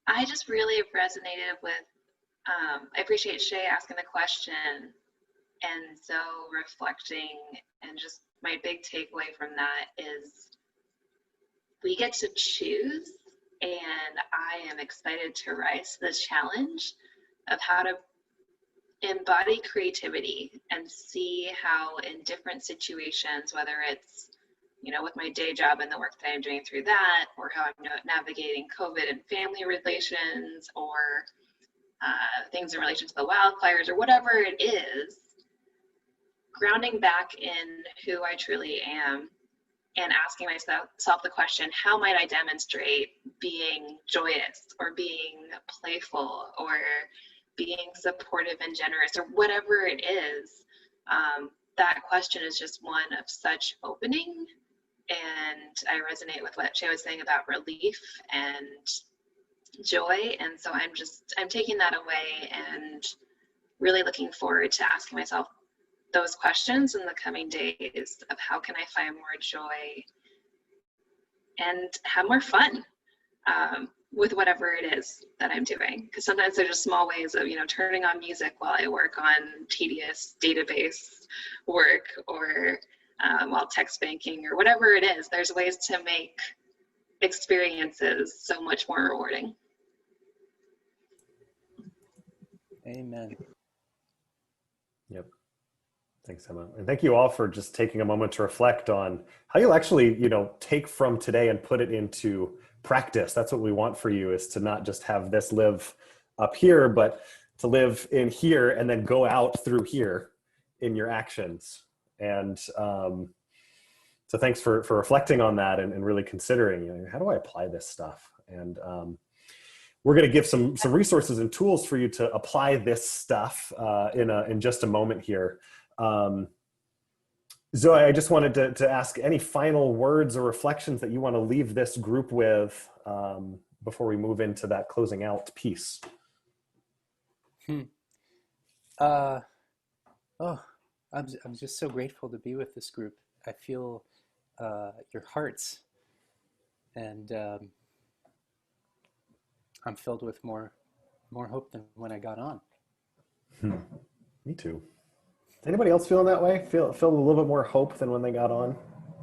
I just really resonated with, I appreciate Shay asking the question and Zo reflecting, and just my big takeaway from that is we get to choose, and I am excited to rise to this challenge of how to embody creativity and see how in different situations, whether it's, you know, with my day job and the work that I'm doing through that, or how I'm navigating COVID and family relations, or things in relation to the wildfires, or whatever it is, grounding back in who I truly am and asking myself the question, how might I demonstrate being joyous or being playful or being supportive and generous, or whatever it is. That question is just one of such opening, and I resonate with what Shay was saying about relief and joy. And so I'm taking that away and really looking forward to asking myself those questions in the coming days of how can I find more joy and have more fun with whatever it is that I'm doing. Because sometimes there's just small ways of, you know, turning on music while I work on tedious database work, or while text banking, or whatever it is. There's ways to make experiences so much more rewarding. Amen. Yep. Thanks, Emma. And thank you all for just taking a moment to reflect on how you'll actually, you know, take from today and put it into practice. That's what we want for you, is to not just have this live up here, but to live in here and then go out through here in your actions. And so thanks for reflecting on that and really considering, you know, how do I apply this stuff? And we're going to give some resources and tools for you to apply this stuff in just a moment here. Zoe, I just wanted to ask any final words or reflections that you want to leave this group with before we move into that closing out piece. I'm just so grateful to be with this group. I feel your hearts, and I'm filled with more hope than when I got on. Me too. Anybody else feeling that way? Feel a little bit more hope than when they got on?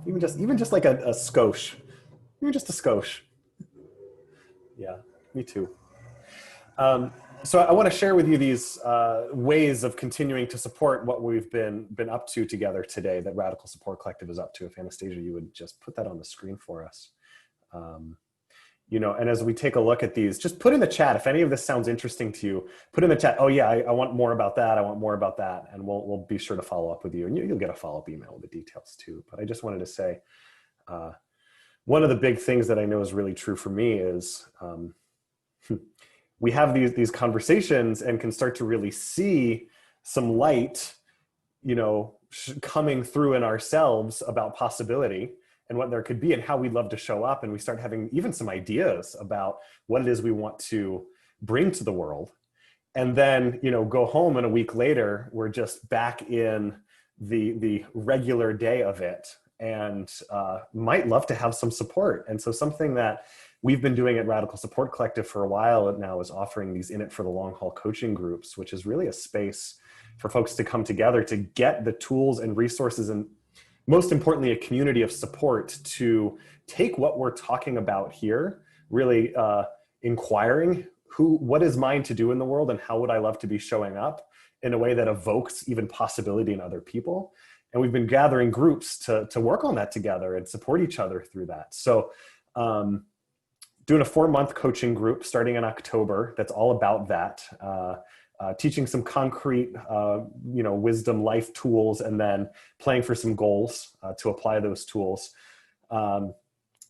Even just like a skosh. Even just a skosh. Yeah, me too. So I want to share with you these ways of continuing to support what we've been up to together today, that Radical Support Collective is up to. If Anastasia, you would just put that on the screen for us. You know, and as we take a look at these, just put in the chat, if any of this sounds interesting to you, put in the chat, oh yeah, I want more about that. I want more about that. And we'll be sure to follow up with you, and you'll get a follow-up email with the details too. But I just wanted to say, one of the big things that I know is really true for me is we have these conversations and can start to really see some light, you know, coming through in ourselves about possibility and what there could be and how we'd love to show up. And we start having even some ideas about what it is we want to bring to the world. And then, you know, go home, and a week later, we're just back in the regular day of it, and might love to have some support. And so something that we've been doing at Radical Support Collective for a while now is offering these In It for the Long Haul coaching groups, which is really a space for folks to come together to get the tools and resources, and most importantly, a community of support to take what we're talking about here, really inquiring what is mine to do in the world, and how would I love to be showing up in a way that evokes even possibility in other people. And we've been gathering groups to work on that together and support each other through that. So doing a 4-month coaching group starting in October that's all about that. Teaching some concrete, you know, wisdom life tools, and then playing for some goals to apply those tools. So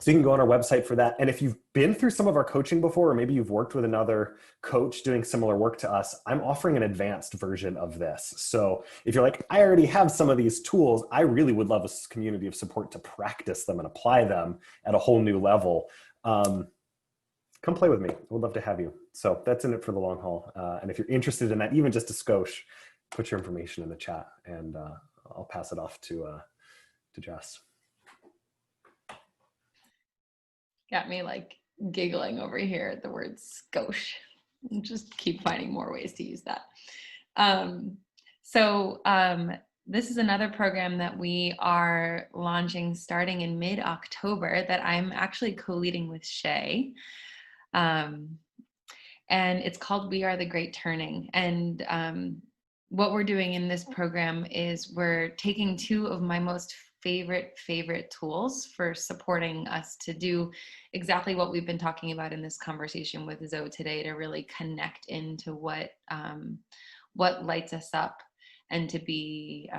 you can go on our website for that. And if you've been through some of our coaching before, or maybe you've worked with another coach doing similar work to us, I'm offering an advanced version of this. So if you're like, I already have some of these tools, I really would love a community of support to practice them and apply them at a whole new level. come play with me. We'd love to have you. So that's in it for the long haul. And if you're interested in that, even just a skosh, put your information in the chat, and I'll pass it off to Jess. Got me like giggling over here at the word skosh. Just keep finding more ways to use that. This is another program that we are launching starting in mid-October that I'm actually co-leading with Shay. And it's called We Are the Great Turning. And what we're doing in this program is we're taking two of my most favorite tools for supporting us to do exactly what we've been talking about in this conversation with Zo today, to really connect into what lights us up, and to be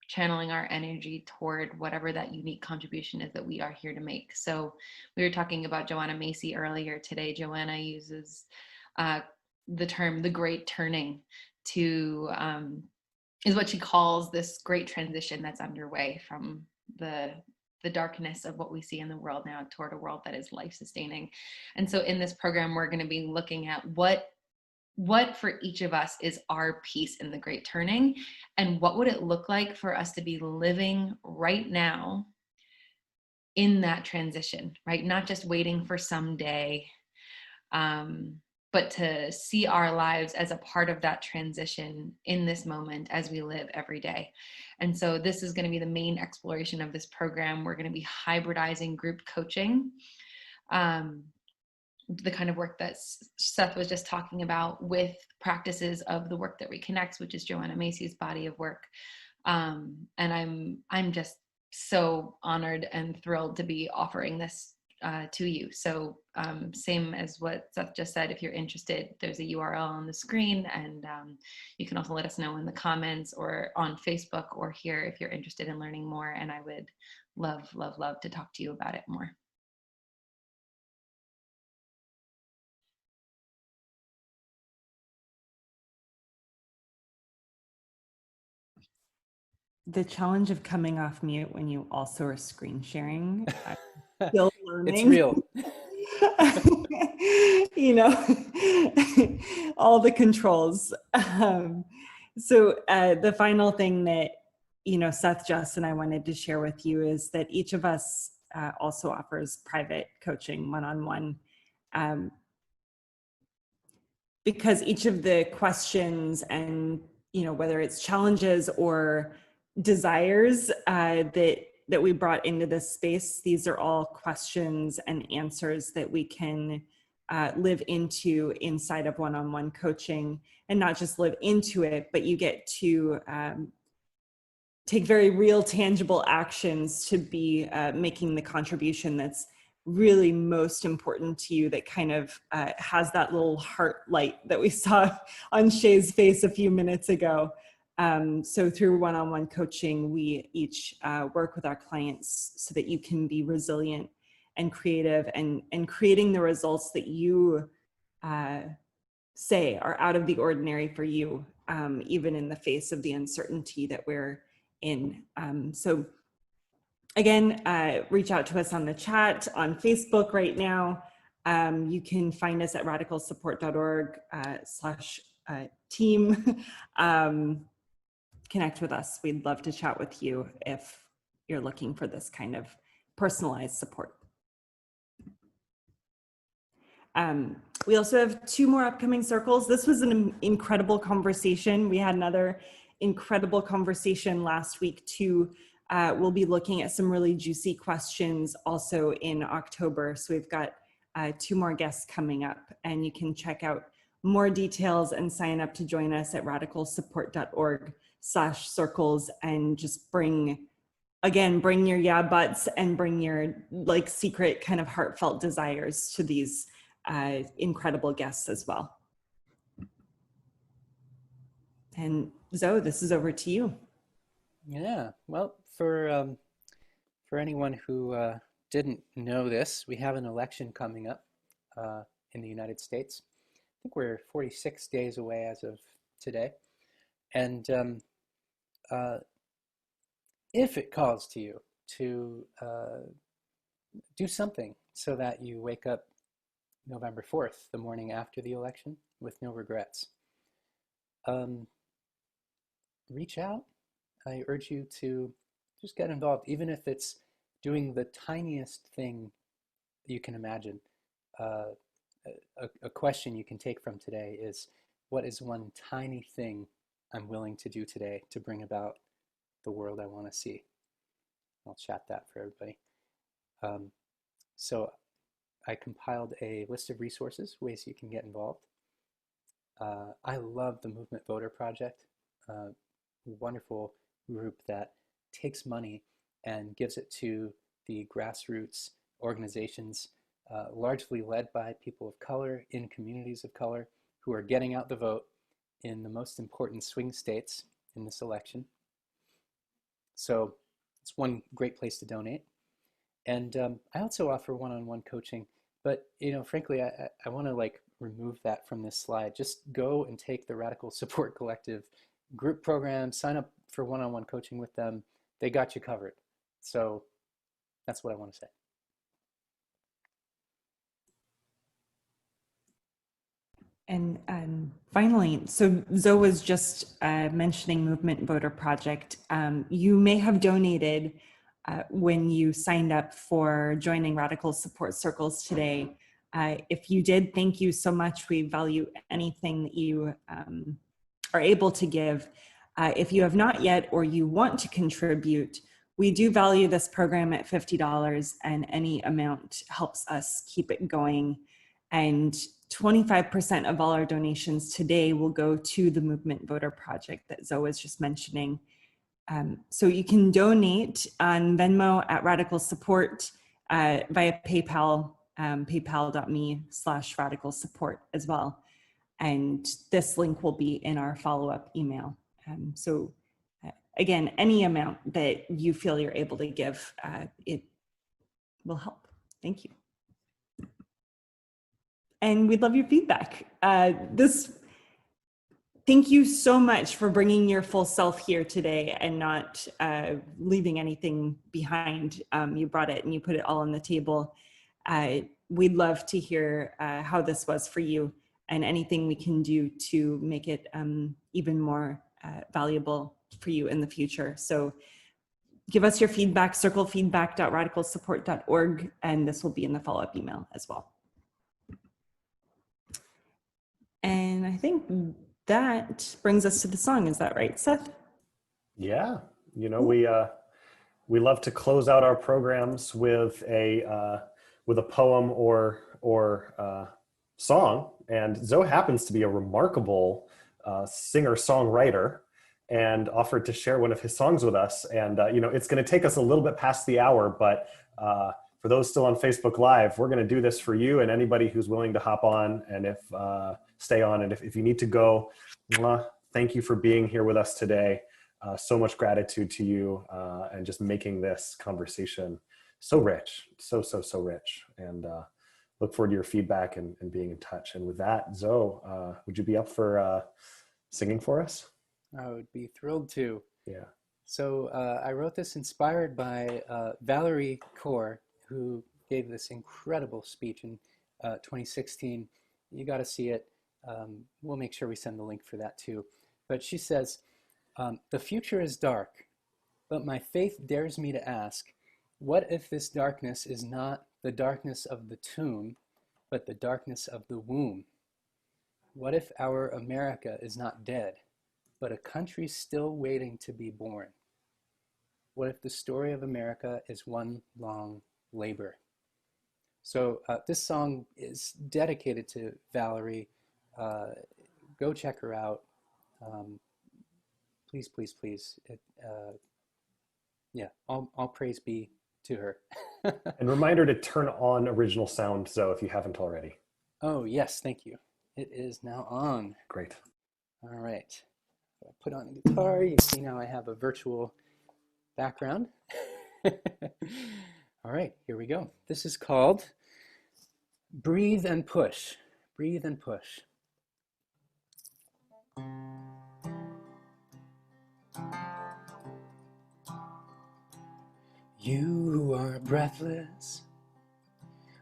channeling our energy toward whatever that unique contribution is that we are here to make. So we were talking about Joanna Macy earlier today. Joanna uses the term the great turning to is what she calls this great transition that's underway from the darkness of what we see in the world now toward a world that is life-sustaining. And so in this program, we're going to be looking at what for each of us is our piece in the great turning, and what would it look like for us to be living right now in that transition, right? Not just waiting for someday, but to see our lives as a part of that transition in this moment as we live every day. And so this is going to be the main exploration of this program. We're going to be hybridizing group coaching, the kind of work that Seth was just talking about, with practices of the work that reconnects, which is Joanna Macy's body of work. And I'm just so honored and thrilled to be offering this to you. So same as what Seth just said, if you're interested, there's a URL on the screen, and you can also let us know in the comments or on Facebook or here if you're interested in learning more. And I would love to talk to you about it more. The challenge of coming off mute when you also are screen sharing. I'm still learning. It's real. You know, all the controls. So the final thing that, you know, Seth, Jess, and I wanted to share with you is that each of us also offers private coaching one-on-one. Because each of the questions and, you know, whether it's challenges or desires that we brought into this space, these are all questions and answers that we can live into inside of one-on-one coaching, and not just live into it, but you get to take very real, tangible actions to be making the contribution that's really most important to you, that kind of has that little heart light that we saw on Shay's face a few minutes ago. So through one-on-one coaching, we each work with our clients so that you can be resilient and creative and creating the results that you say are out of the ordinary for you, even in the face of the uncertainty that we're in. So again, reach out to us on the chat on Facebook right now. You can find us at radicalsupport.org/team. Connect with us. We'd love to chat with you if you're looking for this kind of personalized support. We also have 2 more upcoming circles. This was an incredible conversation. We had another incredible conversation last week too. We'll be looking at some really juicy questions also in October. So we've got 2 more guests coming up, and you can check out more details and sign up to join us at radicalsupport.org/circles, and just bring your yeah buts and bring your like secret kind of heartfelt desires to these incredible guests as well. And Zo, this is over to you. Yeah, well, for anyone who didn't know this, we have an election coming up in the United States. I think we're 46 days away as of today. And if it calls to you to do something so that you wake up November 4th, the morning after the election, with no regrets. Reach out. I urge you to just get involved, even if it's doing the tiniest thing you can imagine. A question you can take from today is, what is one tiny thing I'm willing to do today to bring about the world I want to see? I'll chat that for everybody. So I compiled a list of resources, ways you can get involved. I love the Movement Voter Project, a wonderful group that takes money and gives it to the grassroots organizations, largely led by people of color in communities of color who are getting out the vote in the most important swing states in this election. So it's one great place to donate. And I also offer one-on-one coaching, but frankly, I want to remove that from this slide. Just go and take the Radical Support Collective group program, sign up for one-on-one coaching with them. They got you covered. So that's what I want to say. And finally, so Zo was just mentioning Movement Voter Project. You may have donated when you signed up for joining Radical Support Circles today. If you did, thank you so much. We value anything that you are able to give. If you have not yet or you want to contribute, we do value this program at $50, and any amount helps us keep it going. And 25% of all our donations today will go to the Movement Voter Project that Zo was just mentioning. So you can donate on Venmo at Radical Support, via PayPal, paypal.me/radical support as well. And this link will be in our follow-up email. So again, any amount that you feel you're able to give, it will help. Thank you. And we'd love your feedback. Thank you so much for bringing your full self here today and not leaving anything behind. You brought it and you put it all on the table. We'd love to hear how this was for you and anything we can do to make it even more valuable for you in the future. So give us your feedback, circlefeedback.radicalsupport.org, and this will be in the follow-up email as well. And I think that brings us to the song. Is that right, Seth? Yeah, we love to close out our programs with a poem or song, and Zo happens to be a remarkable singer-songwriter and offered to share one of his songs with us. And it's going to take us a little bit past the hour, but for those still on Facebook Live, we're going to do this for you and anybody who's willing to hop on and stay on. And if you need to go, thank you for being here with us today. So much gratitude to you and just making this conversation so rich, so rich. And look forward to your feedback and being in touch. And with that, Zo, would you be up for singing for us? I would be thrilled to. Yeah. So I wrote this inspired by Valerie Kaur, who gave this incredible speech in 2016. You got to see it. We'll make sure we send the link for that too. But she says, the future is dark, but my faith dares me to ask, what if this darkness is not the darkness of the tomb, but the darkness of the womb? What if our America is not dead, but a country still waiting to be born? What if the story of America is one long labor? So this song is dedicated to Valerie. Go check her out. Please, please, please. Yeah, all praise be to her. And reminder to turn on original sound, Zo, if you haven't already. Oh, yes, thank you. It is now on. Great. All right. I put on the guitar. You see now I have a virtual background. All right, here we go. This is called Breathe and Push. Breathe and Push. You who are breathless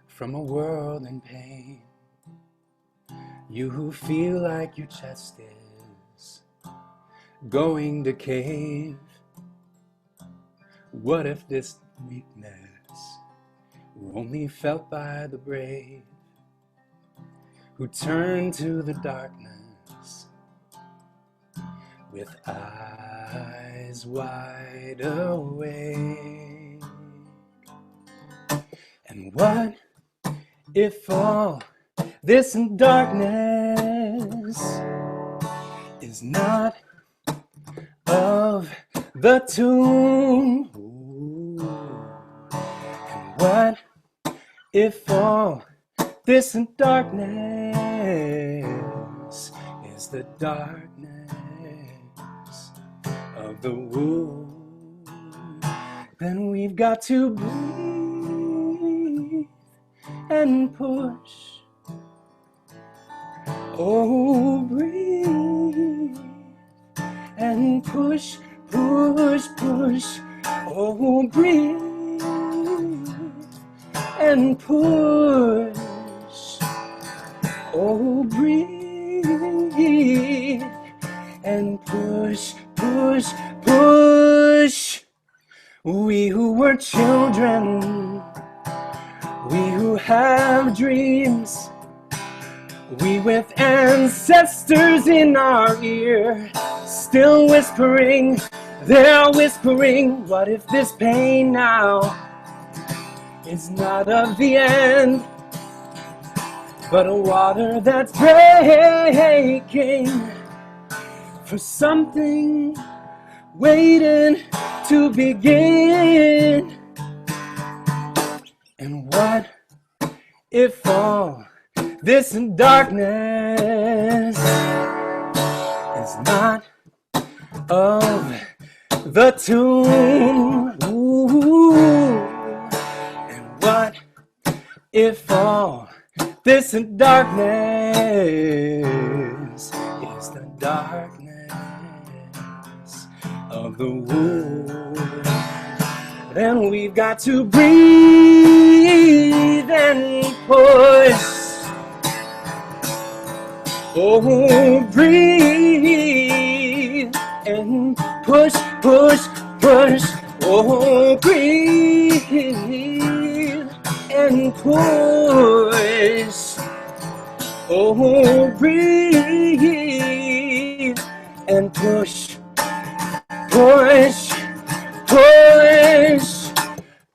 from a world in pain, You who feel like your chest is going to cave. What if this weakness were only felt by the brave, who turn to the darkness with eyes wide awake? And what if all this darkness is not of the tomb? Ooh. And what if all this darkness is the darkness of the womb? Then we've got to breathe and push. Oh, breathe and push, push, push. Oh, breathe and push. Oh, breathe and push, push, push. We who were children, we who have dreams, we with ancestors in our ear, still whispering, they're whispering, what if this pain now is not of the end, but a water that's breaking for something waiting to begin? And what if all this darkness is not of the tomb? Ooh. And what if all this darkness is the darkness of the womb? Then we've got to breathe and push. Oh, breathe and push, push, push. Oh, breathe and push. Oh, breathe and push, push, push.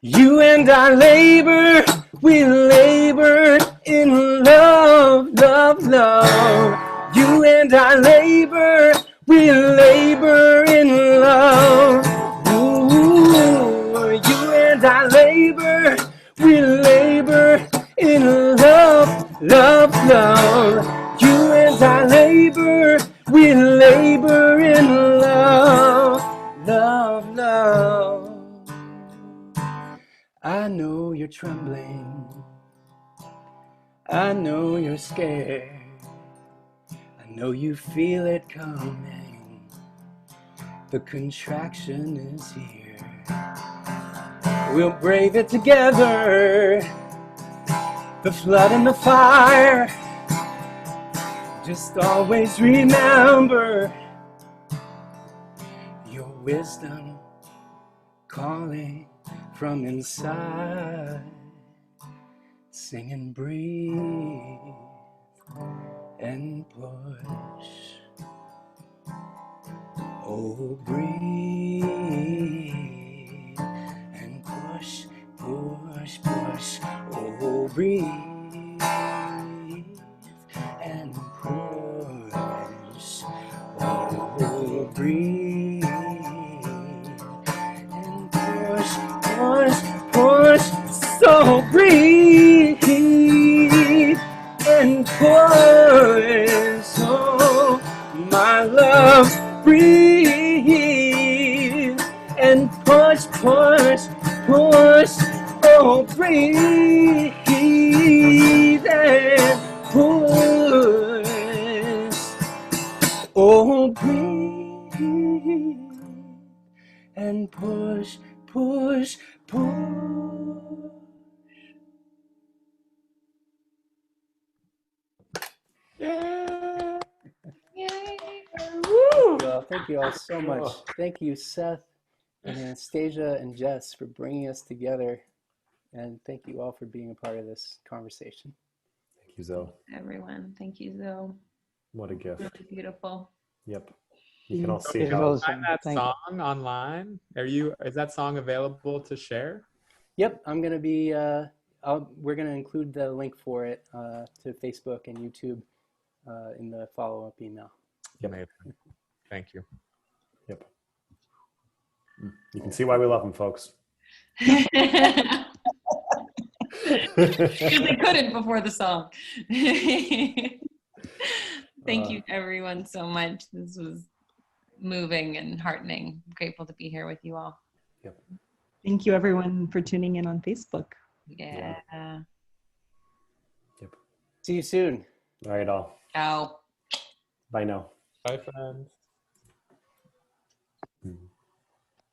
You and I labor, we labor in love, love, love. You and I labor, we labor in love. Ooh, you and I labor, we labor in love, love, love. You and I labor, we labor in love, love, love. I know you're trembling, I know you're scared, I know you feel it coming, the contraction is here. We'll brave it together, the flood and the fire. Just always remember your wisdom calling from inside. Sing and breathe and push. Oh, breathe and push, push, push. Oh, breathe and push. Oh, breathe and push, push, push. So breathe and push. Oh, my love, breathe and push, push, push. Oh, breathe and push. Oh, breathe and push, push, push. Yeah. Thank you all so much. Thank you, Seth and Anastasia and Jess, for bringing us together. And thank you all for being a part of this conversation. Thank you, Zo. Everyone, thank you, Zo. What a gift. Really beautiful. Yep. You can all see You're how welcome. Find that Thank you. song online. Is that song available to share? Yep, I'm going to be, we're going to include the link for it to Facebook and YouTube in the follow-up email. Yep. Amazing. Thank you. Yep. You can see why we love them, folks. Because they couldn't before the song. Thank you everyone so much. This was moving and heartening. I'm grateful to be here with you all. Yep. Thank you everyone for tuning in on Facebook. Yeah. Yep. See you soon. All right, all. Ciao. Bye now. Bye, friends. Mm.